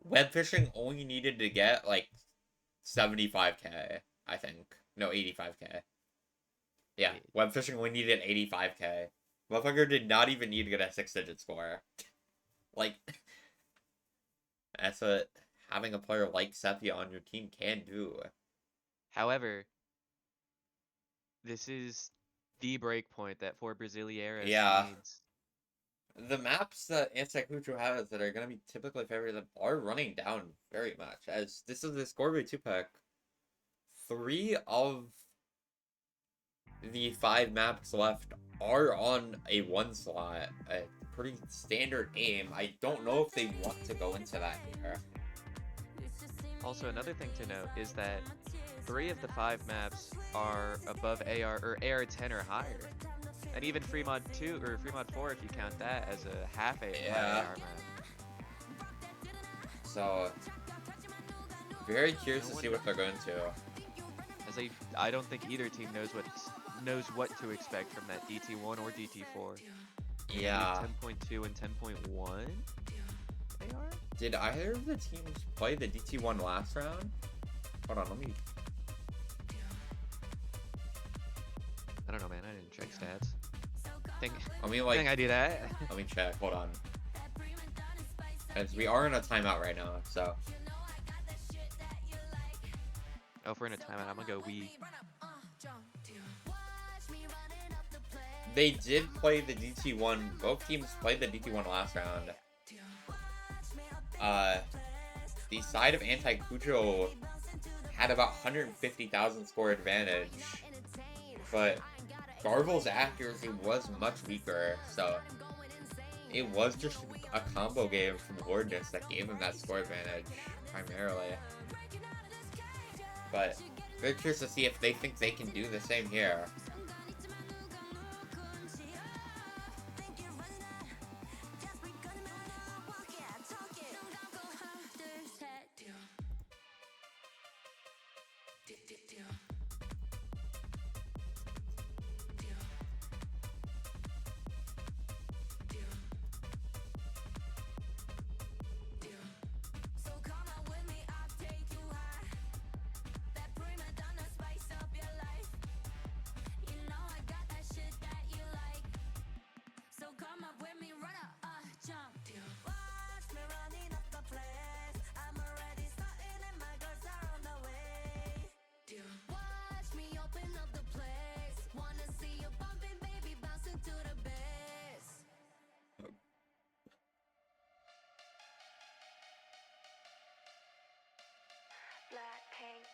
web fishing only needed to get like 75k, I think. No, 85k. Yeah, web fishing only needed 85k. Motherfucker did not even need to get a 6-digit score. Like, that's what having a player like Sepia on your team can do. However, this is the break point that Four Brasileiros needs. The maps that Anticucho has that are going to be typically favored are running down very much. As this is the Scorby 2-pick. 3 of the 5 maps left are on a 1 slot. A pretty standard aim. I don't know if they want to go into that here. Also, another thing to note is that 3 of the 5 maps are above AR or AR 10 or higher. And even Fremont 2 or Fremont 4 if you count that as a half AR map. So very curious to see what they're going to. As I don't think either team knows what to expect from that DT1 or DT4. Yeah. 10.2 and 10.1 AR? Did either of the teams play the DT1 last round? Hold on, let me... I don't know, man. I didn't check stats. Think I do that. Let me check. Hold on. As we are in a timeout right now, so... Oh, if we're in a timeout, I'm gonna go we. They did play the DT1. Both teams played the DT1 last round. The side of Anticucho had about 150,000 score advantage, but Garvel's accuracy was much weaker, so it was just a combo game from Lordness that gave him that score advantage, primarily. But very curious to see if they think they can do the same here.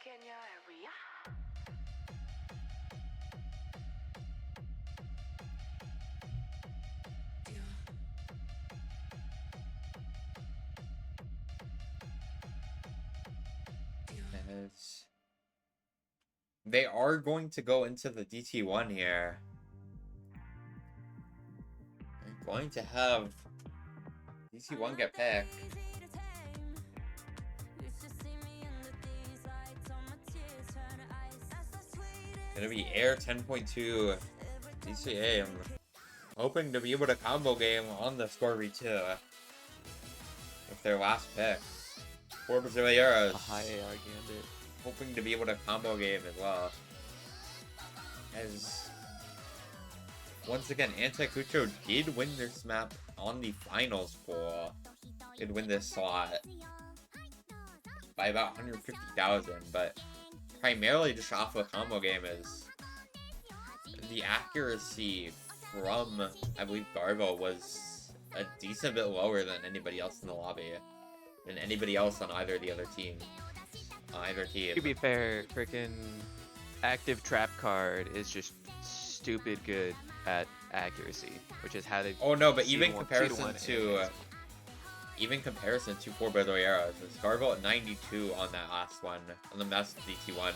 In your area. As they are going to go into the DT1 here. They're going to have DT1 get picked. Gonna be Air 10.2 DCA. I'm hoping to be able to combo game on the score too with their last pick. Four Brasileiros. A high AR gambit. Hoping to be able to combo game as well. As once again, Anticucho did win this map on the finals pool. Did win this slot by about 150,000, but primarily just off of combo game is the accuracy from, I believe, Garbo was a decent bit lower than anybody else in the lobby, than anybody else on either of the other team. Either team. To be fair, freaking active trap card is just stupid good at accuracy, which is how they. Oh no, but even comparison to Four Brasileiros, is Garbo at 92 on that last one, on the best DT1.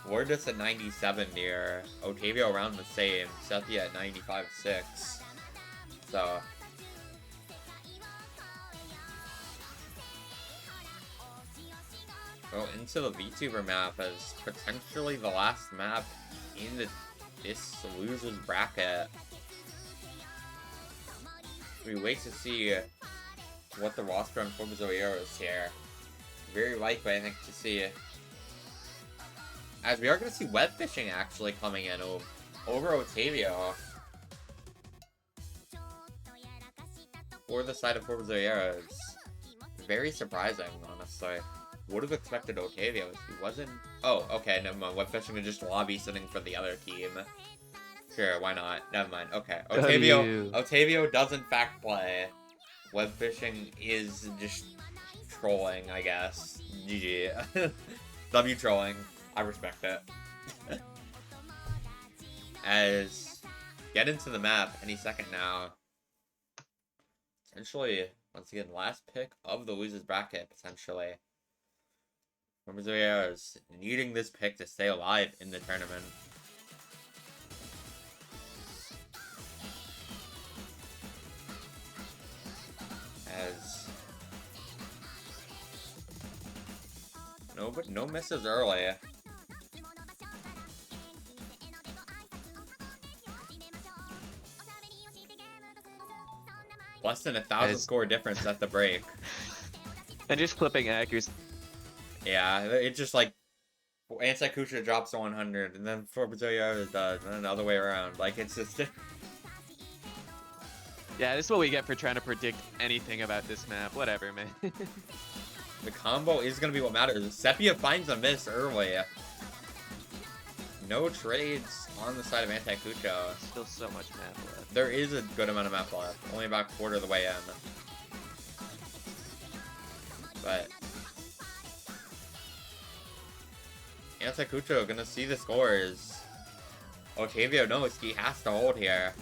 Lourdes at 97 near, Otavio around the same, Sepia at 95.6. So go into the VTuber map as potentially the last map in this losers bracket. We wait to see what the roster on Four Brasileiros is here. Very likely, I think, to see, as we are going to see web fishing actually coming in over Otavio for the side of Four Brasileiros. Very surprising, honestly. Would have expected Otavio if he wasn't. Oh, okay, never mind. Web fishing is just lobby sitting for the other team. Sure, why not? Never mind. Okay, Otavio does in fact play. Web fishing is just trolling, I guess. GG. W trolling. I respect it. As get into the map any second now. Potentially, once again, last pick of the losers bracket, potentially. Four Brasileiros needing this pick to stay alive in the tournament. As no misses early. Less than 1,000 score difference at the break. And just clipping accuracy. Yeah, it's just like anticucho drops to 100, and then Four Brasileiros does, and then the other way around. Like, it's just. Yeah, this is what we get for trying to predict anything about this map. Whatever, man. The combo is going to be what matters. Sepia finds a miss early. No trades on the side of anticucho. Still so much map left. There is a good amount of map left. Only about a quarter of the way in. But anticucho going to see the scores. Otavio knows he has to hold here.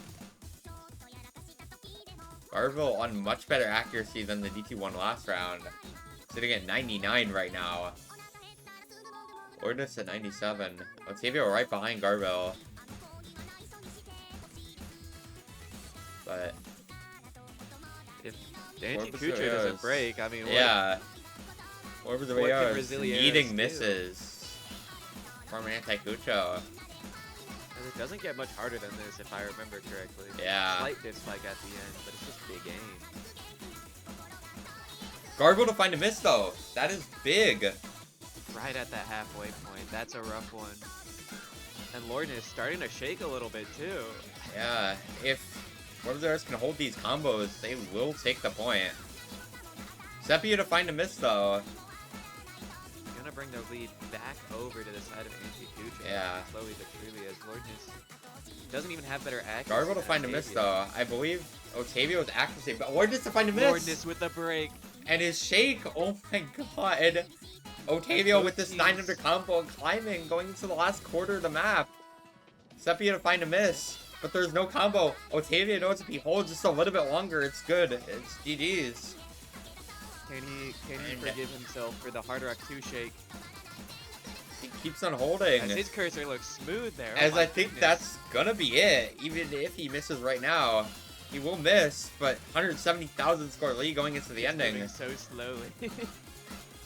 Garville on much better accuracy than the DT1 last round. Sitting at 99 right now. Lourdes at 97. Otavio right behind Garville. But if anticucho doesn't break, I mean, yeah. Four Brasileiros Brasileiros needing misses from anticucho. It doesn't get much harder than this, if I remember correctly. Yeah. Slight dislike at the end, but it's just big aim. Gargoyle to find a miss, though. That is big. Right at that halfway point. That's a rough one. And Lorden is starting to shake a little bit, too. Yeah. If Four Brasileiros can hold these combos, they will take the point. Sepia to find a miss, though. Gonna bring the lead back over to the side of anticucho. Yeah. Slowly but surely, as Lorden doesn't even have better accuracy. Gargoyle to find a miss, though. I believe Otavio's accuracy, but Lorden to find a miss. Lorden with the break. And his shake, oh my god. Otavio with this 900 combo and climbing, going into the last quarter of the map. Sepia to find a miss, but there's no combo. Otavio knows if he holds just a little bit longer, it's good. It's GG's. Can he forgive himself for the Hard Rock 2 shake? He keeps on holding. As his cursor looks smooth there. As I think that's gonna be it. Even if he misses right now, he will miss, but 170,000 score lead going into the ending. Moving so slowly.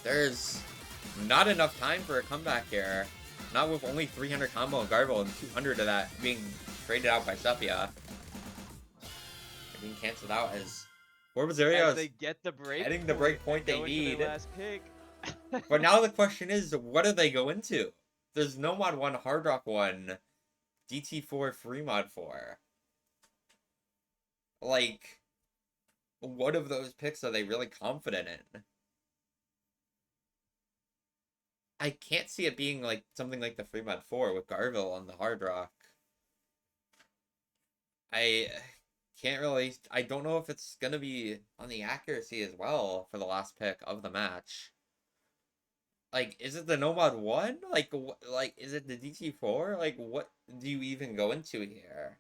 There's not enough time for a comeback here. Not with only 300 combo on Garble and 200 of that being traded out by Sepia. Being canceled out as Four Brasileiros they get the break getting the break point they into need. their last pick. But now the question is, what do they go into? There's no mod 1, Hard Rock 1, DT4, Free Mod 4. Like, what of those picks are they really confident in? I can't see it being like something like the Free Mod 4 with Garville on the Hard Rock. I can't really... I don't know if it's going to be on the accuracy as well for the last pick of the match. Like, is it the Nomad 1? Like, is it the DT4? Like, what do you even go into here?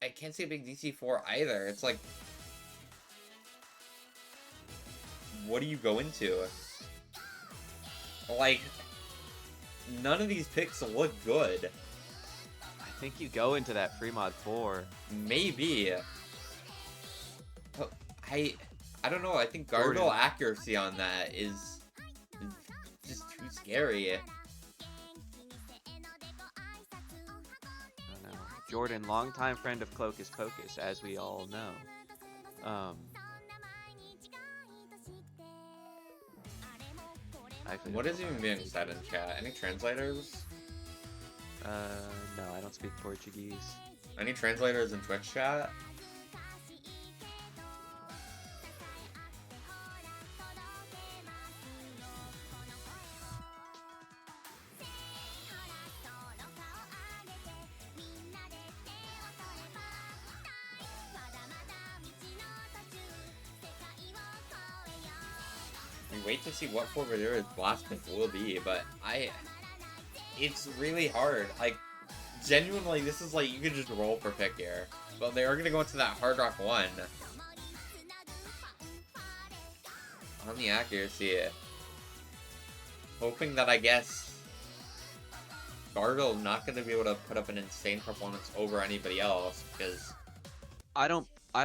I can't see a big DT4 either. It's like... What do you go into? Like, none of these picks look good. I think you go into that Free Mod 4. Maybe. But I don't know. I think Gargoyle accuracy on that is just too scary. I don't know. Jordan, longtime friend of Clocus Pocus, as we all know. What is even being said in chat? Any translators? No, I don't speak Portuguese. Any translators in Twitch chat? Wait to see what Four Brasileiros blast pick will be, but it's really hard. Like, genuinely, this is like, you can just roll for pick here. But they are going to go into that Hard Rock 1. On the accuracy. Hoping that, I guess, Gargoyle not going to be able to put up an insane performance over anybody else, because... I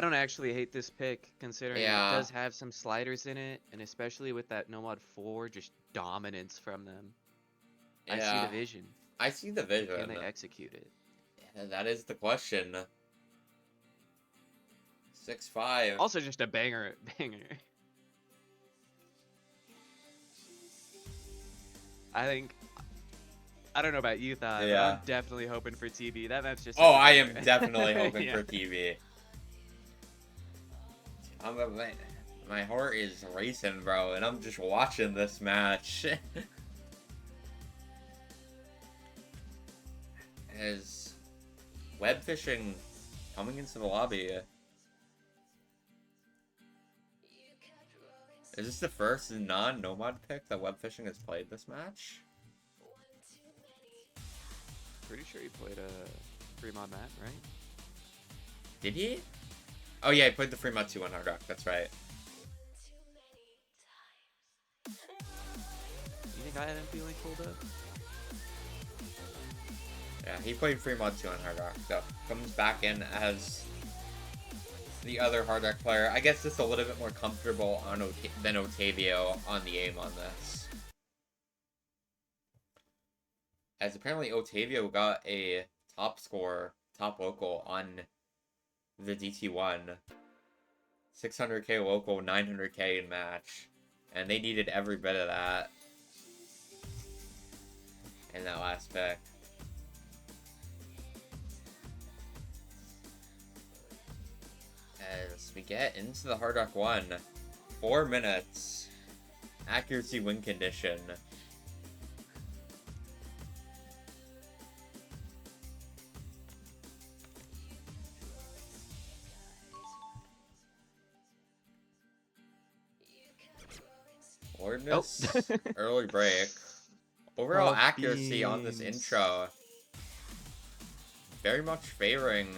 don't actually hate this pick, considering it does have some sliders in it, and especially with that Nomad 4, just dominance from them. Yeah. I see the vision. I see the vision. Can they execute it? Yeah, that is the question. 6-5. Also just a banger. I don't know about you, Thai, but I'm definitely hoping for TB. That map's just... Oh, I am definitely hoping for TB. My heart is racing, bro, and I'm just watching this match. As web fishing coming into the lobby. Is this the first non-Nomad pick that web fishing has played this match? Pretty sure he played a free mod map, right? Did he? Oh yeah, he played the free mod 2 on Hard Rock, that's right. You think I had him feeling pulled up? Yeah, he played free mod 2 on Hard Rock, so comes back in as the other Hard Rock player. I guess just a little bit more comfortable on than Otavio on the aim on this. As apparently Otavio got a top score, top local on the DT1. 600k local, 900k in match. And they needed every bit of that in that last pick. As we get into the Hard Rock 1, 4 minutes, accuracy win condition. Ordness, early break. Overall accuracy on this intro, very much favoring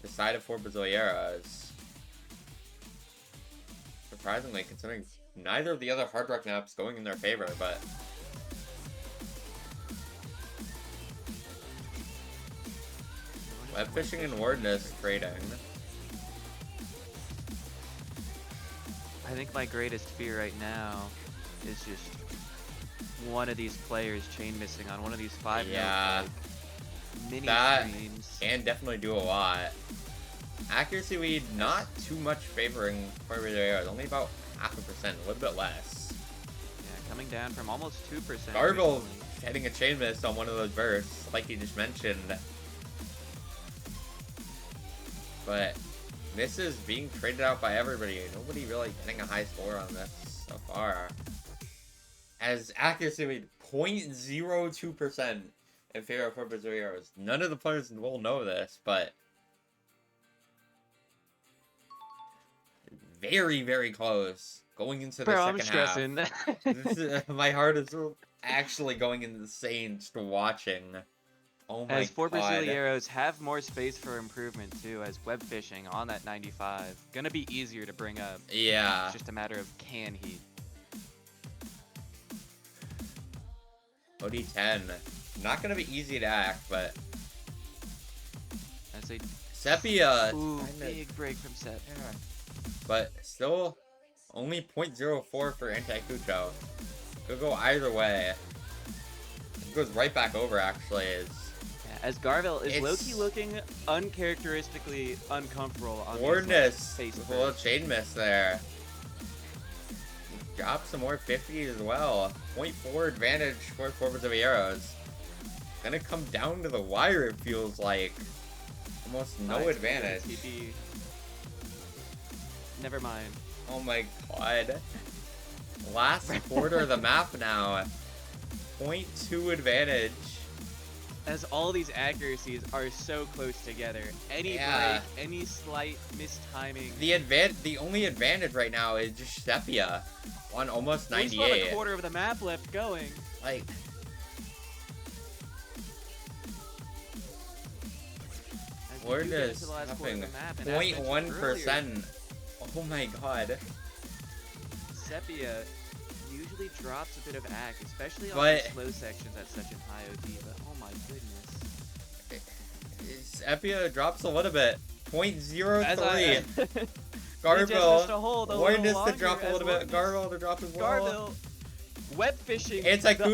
the side of Four Brasileiros. Surprisingly, considering neither of the other Hard Rock maps going in their favor, but... Web fishing and Wordness trading. I think my greatest fear right now is just one of these players chain missing on one of these 5 Yeah. mini That streams. can definitely do a lot. Accuracy lead, not too much favoring Four Brasileiros, only about 0.5%, a little bit less. Yeah, coming down from almost 2%. Gargle recently. hitting a chain miss on one of those bursts, like you just mentioned. But this is being traded out by everybody. Nobody really getting a high score on this so far. As accuracy lead 0.02% in favor of Four Brasileiros. None of the players will know this, but very, very close. Going into the Bro, I'm second stressing. half. My heart is actually going insane just watching. Oh my As Four god. Brasileiros have more space for improvement too, as web fishing on that 95. Gonna be easier to bring up. Yeah. It's just a matter of can he. OD10. Not gonna be easy to act, but As a Sepia. ooh, kinda- big break from Sep. yeah. But still, only 0.04 for anticucho. Could go either way. It goes right back over, actually. Yeah, as Garville is It's- low-key looking uncharacteristically uncomfortable on Wardness these, with a little chain miss there. Drop some more 50 as well. 0.4 advantage for Four Brasileiros. Gonna come down to the wire, it feels like. Almost no advantage. TP. Never mind. Oh my god. Last quarter of the map now. 0.2 advantage. As all these accuracies are so close together, any Yeah. break, any slight mistiming. The only advantage right now is just Sepia on almost We still have 98. a quarter of the map left going. Like, As we we're do get just into the last quarter of nothing. the map, and as mentioned 0.1%. Oh my god. earlier, Sepia usually drops a bit of act, especially on But- the slow sections at such an high OD, but oh my goodness. Sepia drops a little bit. 0.03. As I, Garville. Warness Warness to drop a little bit. Garville to drop as well. Garville. Web fishing. Anticucho. The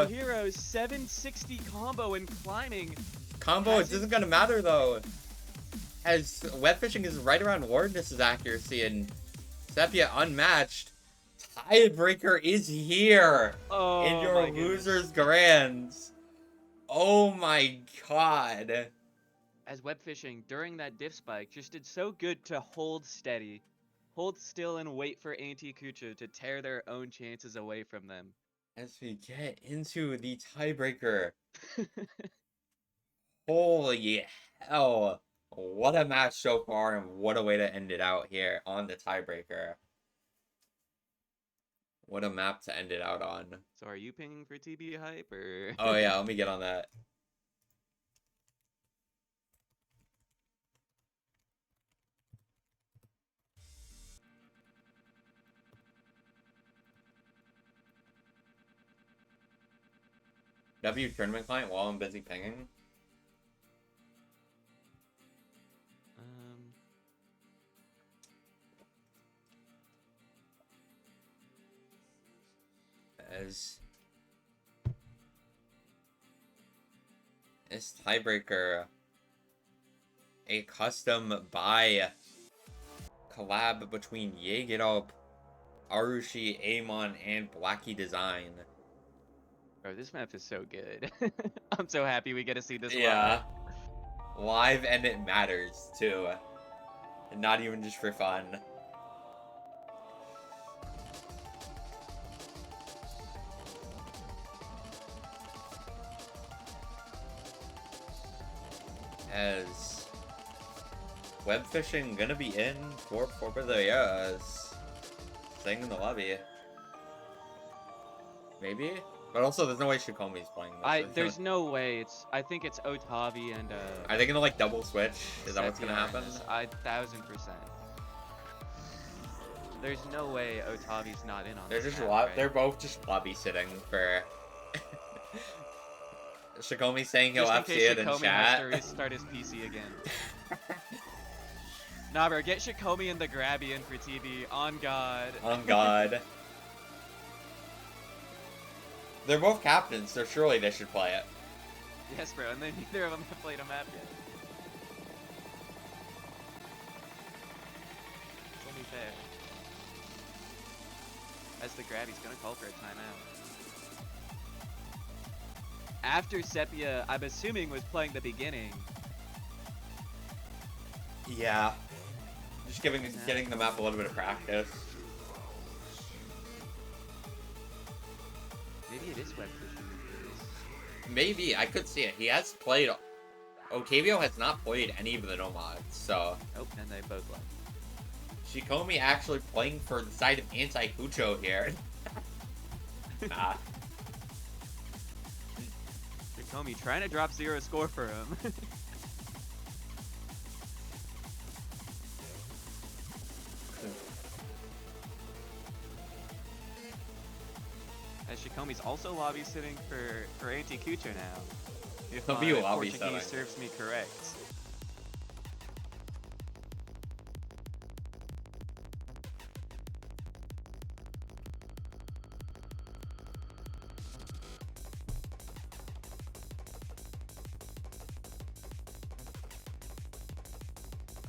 unsung heroes 760 combo and climbing. Combo, it isn't gonna matter though. As web fishing is right around Wardness's accuracy and Sepia unmatched. Tiebreaker is here Oh, in your my goodness. losers grands. Oh my god. As web fishing during that diff spike just did so good to hold steady, hold still and wait for anticucho to tear their own chances away from them. As we get into the tiebreaker. Holy hell. What a match so far and what a way to end it out here on the tiebreaker. What a map to end it out on. So are you pinging for TB hype or? Oh yeah, let me get on that. W tournament client while I'm busy pinging. As this tiebreaker, a custom buy collab between Yegidop, Arushi, Amon, and Blackie Design. Bro, this map is so good. I'm so happy we get to see this Yeah. Live and it matters too. And not even just for fun. As web fishing gonna be in for Four Brasileiros. Staying in the lobby. Maybe? But also there's no way Shikomi's playing this. There's no way. I think it's Otavi and Are they gonna like double switch? Is that what's gonna happen? 1000%. There's no way Otavi's not in on They're this just map, right? they're both just lobby sitting for Shikomi saying he'll Just in FC case it in Shikomi chat. has to restart his PC again. Nah, bro, get Shikomi and the Grabby in for TB. On God. On God. They're both captains, so surely they should play it. Yes, bro, and then neither of them have played a map yet. It's only fair. As the grab, he's gonna call for a timeout. After Sepia, I'm assuming, was playing the beginning. Yeah. Just getting the map a little bit of practice. Maybe it is web fishing. Maybe, I could see it. He has played... Octavio has not played any of the nomads, so... Nope, and they both left. Shikomi actually playing for the side of anti-cucho here. Nah. Shikomi trying to drop 0 score for him. As Shikomi's also lobby sitting for anticucho now. If He'll my be lobby Portuguese sitting. serves me correct.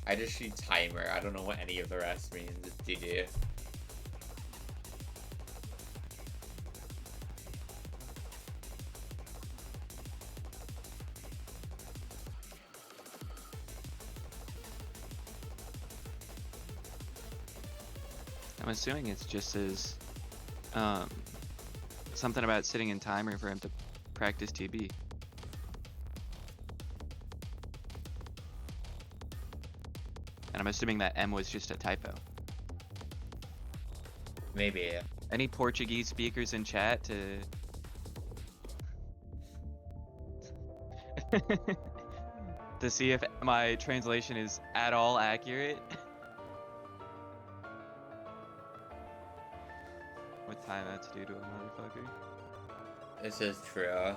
I just see timer. I don't know what any of the rest means. It's GG. I'm assuming it's just as something about sitting in timer for him to practice TB. And I'm assuming that M was just a typo. Maybe. Any Portuguese speakers in chat to to see if my translation is at all accurate? What timeouts do to a motherfucker? This is true.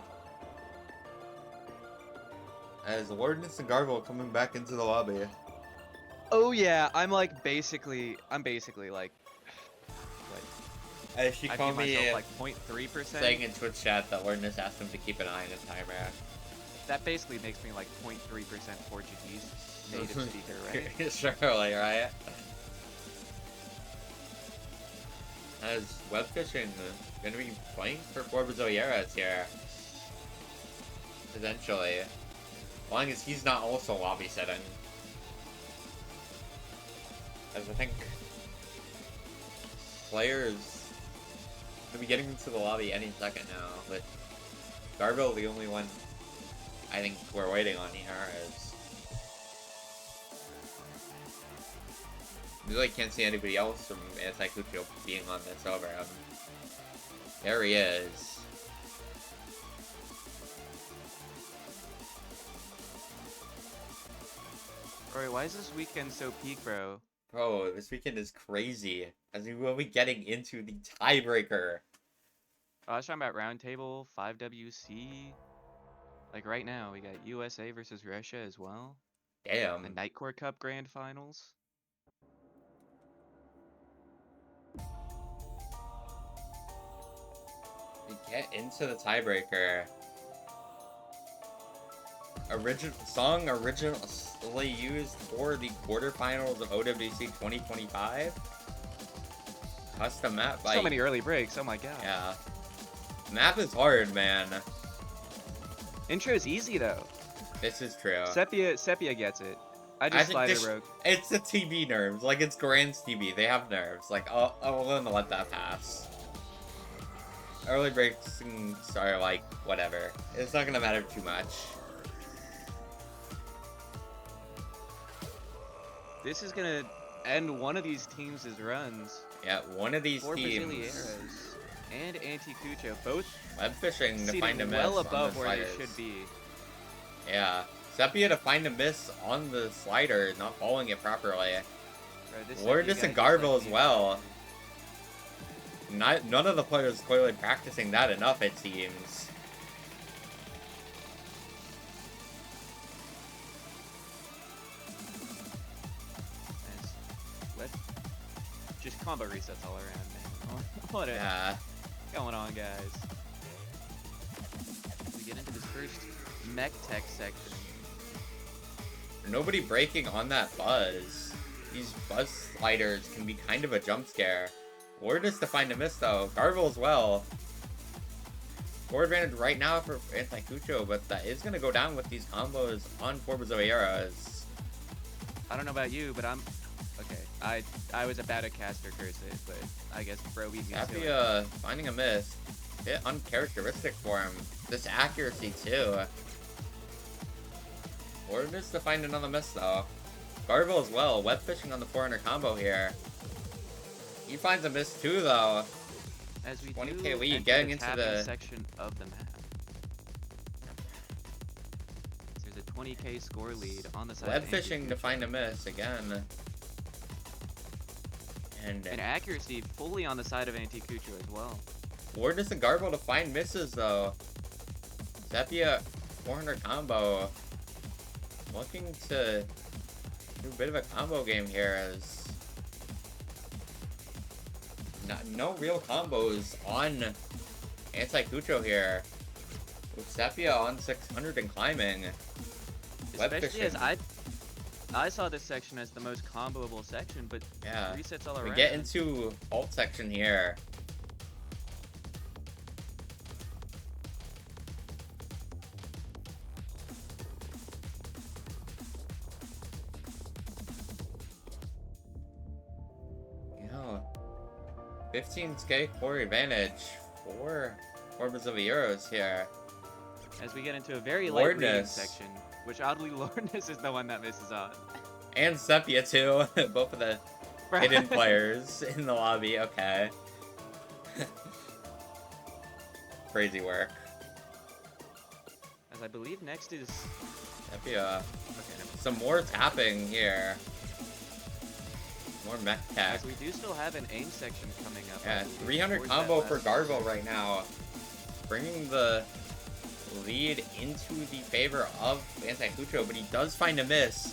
As Lordness and Garble coming back into the lobby. Oh yeah, I'm basically like As I view Shikomi myself like 0.3%. saying in Twitch chat that Lordness asked him to keep an eye on his timer. That basically makes me like 0.3% Portuguese native speaker, right? Surely, right? As web fishing gonna be playing for Four Brasileiros here. Eventually. As long as he's not also lobby setting. As I think players will be getting into the lobby any second now, but Garbo, the only one I think we're waiting on here is. Really can't see anybody else from anticucho being on this over him. There he is. Roy, why is this weekend so peak, bro? Bro, this weekend is crazy. As we will be getting into the tiebreaker. I was talking about roundtable, 5WC. Like right now, we got USA versus Russia as well. Damn. The Nightcore Cup Grand Finals. We get into the tiebreaker. Originally used for the quarterfinals of OWC 2025. Custom map by... So many early breaks, oh my god. Yeah. Map is hard, man. Intro's easy though. This is true. Sepia gets it. I just slider broke. It's the TV nerves. Like, it's Grand's TV. They have nerves. Like, I'm willing to let that pass. Early breaks are like, whatever. It's not gonna matter too much. This is gonna end one of these teams' runs. Yeah, one of these Four teams. Brasileiros and anticucho, both Web fishing to find a miss well on above the where they sliders. should be. Yeah. Sepia to find a miss on the slider, not following it properly. Lourdes and Garville as well. None of the players clearly practicing that enough, it seems. Just combo resets all around, man. What is Yeah. going on, guys? mech tech section. Nobody breaking on that buzz. These buzz sliders can be kind of a jump scare. Ward is to find a miss though. Garble as well. Forward advantage right now for anticucho, but that is going to go down with these combos on Four Brasileiros. I don't know about you, but I'm... Okay, I was about to caster curse it, but I guess bro beat me to it. Happy finding a miss. Bit uncharacteristic for him. This accuracy too. Ward is to find another miss though. Garble as well. Web fishing on the 400 combo here. He finds a miss too though. As we 20k do lead, enter getting the into tapping the section of the map. There's a 20k score lead on the side. web of fishing to anticucho. find a miss again. And accuracy fully on the side of anticucho as well. Ward is and Garble to find misses though. Sepia 400 combo. Looking to do a bit of a combo game here as no real combos on anticucho here. With Sepia on 600 and climbing. Especially as I saw this section as the most comboable section, but yeah, resets all around. we get into alt section here. You know, 15k core advantage for Four Brasileiros here. As we get into a very light leading Lordness. section, which oddly Lordness is the one that misses on. And Sepia too, both of the hidden players in the lobby, okay. Crazy work. As I believe next is... Sepia. Okay, Some more tapping here. More mech tech. as we do still have an aim section coming up. I Yeah, believe, 300 towards that combo for last Garble section. right now. Bringing the lead into the favor of anticucho, but he does find a miss.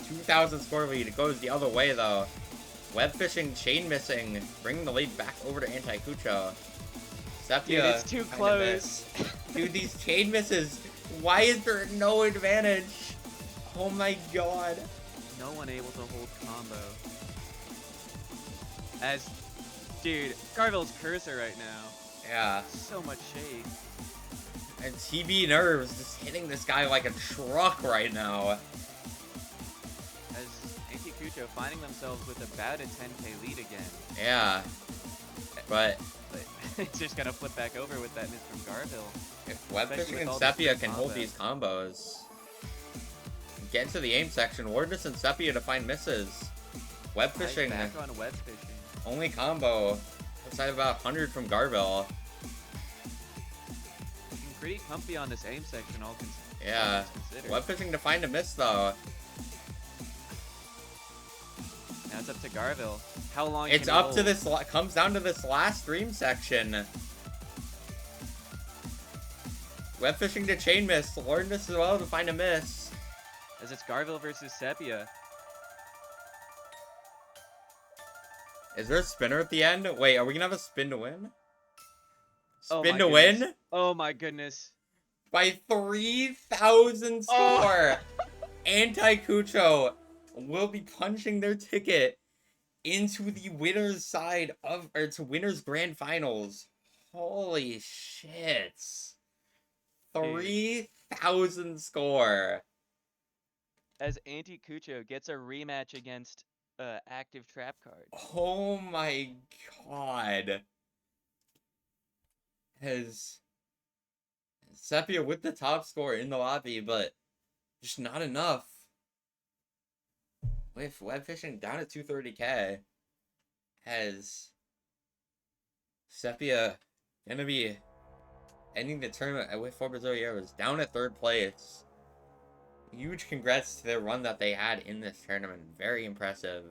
2,000 score lead. It goes the other way though. Web fishing, chain missing, bringing the lead back over to anticucho. Sepia, Dude, it's too kinda close. miss. Dude, these chain misses. Why is there no advantage? Oh my god. No one able to hold combo. As, dude, Garville's cursor right now. Yeah. So much shade. And TB Nerves just hitting this guy like a truck right now. As anticucho finding themselves with about a 10k lead again. Yeah. But But it's just gonna flip back over with that miss from Garville. if Web Especially Fishing with and all this Sepia good can hold combo. these combos. Get into the aim section. Wardness and Sepia to find misses. Web Right Fishing, back on web fishing. only combo. Outside of about 100 from Garville. Looking pretty comfy on this aim section, all Yeah. things considered. Web Fishing to find a miss though. Now it's up to Garville. How long It's can he up to hold? this, comes down to this last stream section. Web Fishing to chain miss. Wardness as well to find a miss. As it's Garville versus Sepia. Is there a spinner at the end? Wait, are we gonna have a spin to win? Oh Spin my to goodness. win? Oh my goodness. By 3,000 score! Oh. Anticucho will be punching their ticket into the winner's side of, or to winner's grand finals. Holy shit. 3,000 score. As anticucho gets a rematch against active trap card. Oh my god. Has Sepia with the top score in the lobby, but just not enough. With Web Fishing down at 230k, has Sepia gonna be ending the tournament with Four Brasileiros down at 3rd place. Huge congrats to their run that they had in this tournament. Very impressive.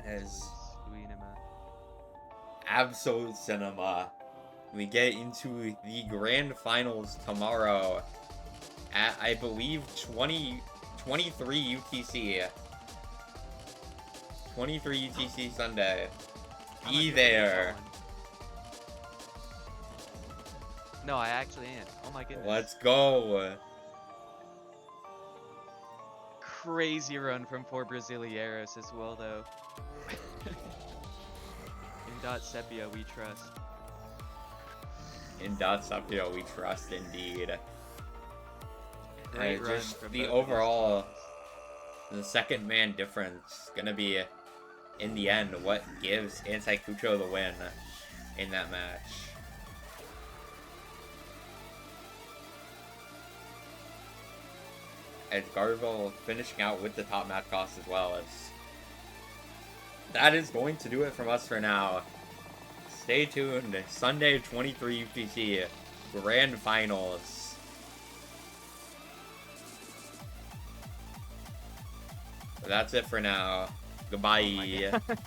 As Cinema. absolute cinema. We get into the grand finals tomorrow at, I believe, 23 UTC. 23 UTC Sunday. How Be much there. No, I actually am. Oh my goodness. Let's go. Crazy run from Four Brasileiros as well, though. In Dot Sepia, we trust. In Datsapio, we trust indeed. Great run Just from the both of these overall, teams. the second man difference gonna be, in the end, what gives Anticucho the win in that match. And Garville finishing out with the top map cost as well. That is going to do it from us for now. Stay tuned. Sunday 23 UPC Grand Finals. That's it for now. Goodbye. Oh my God.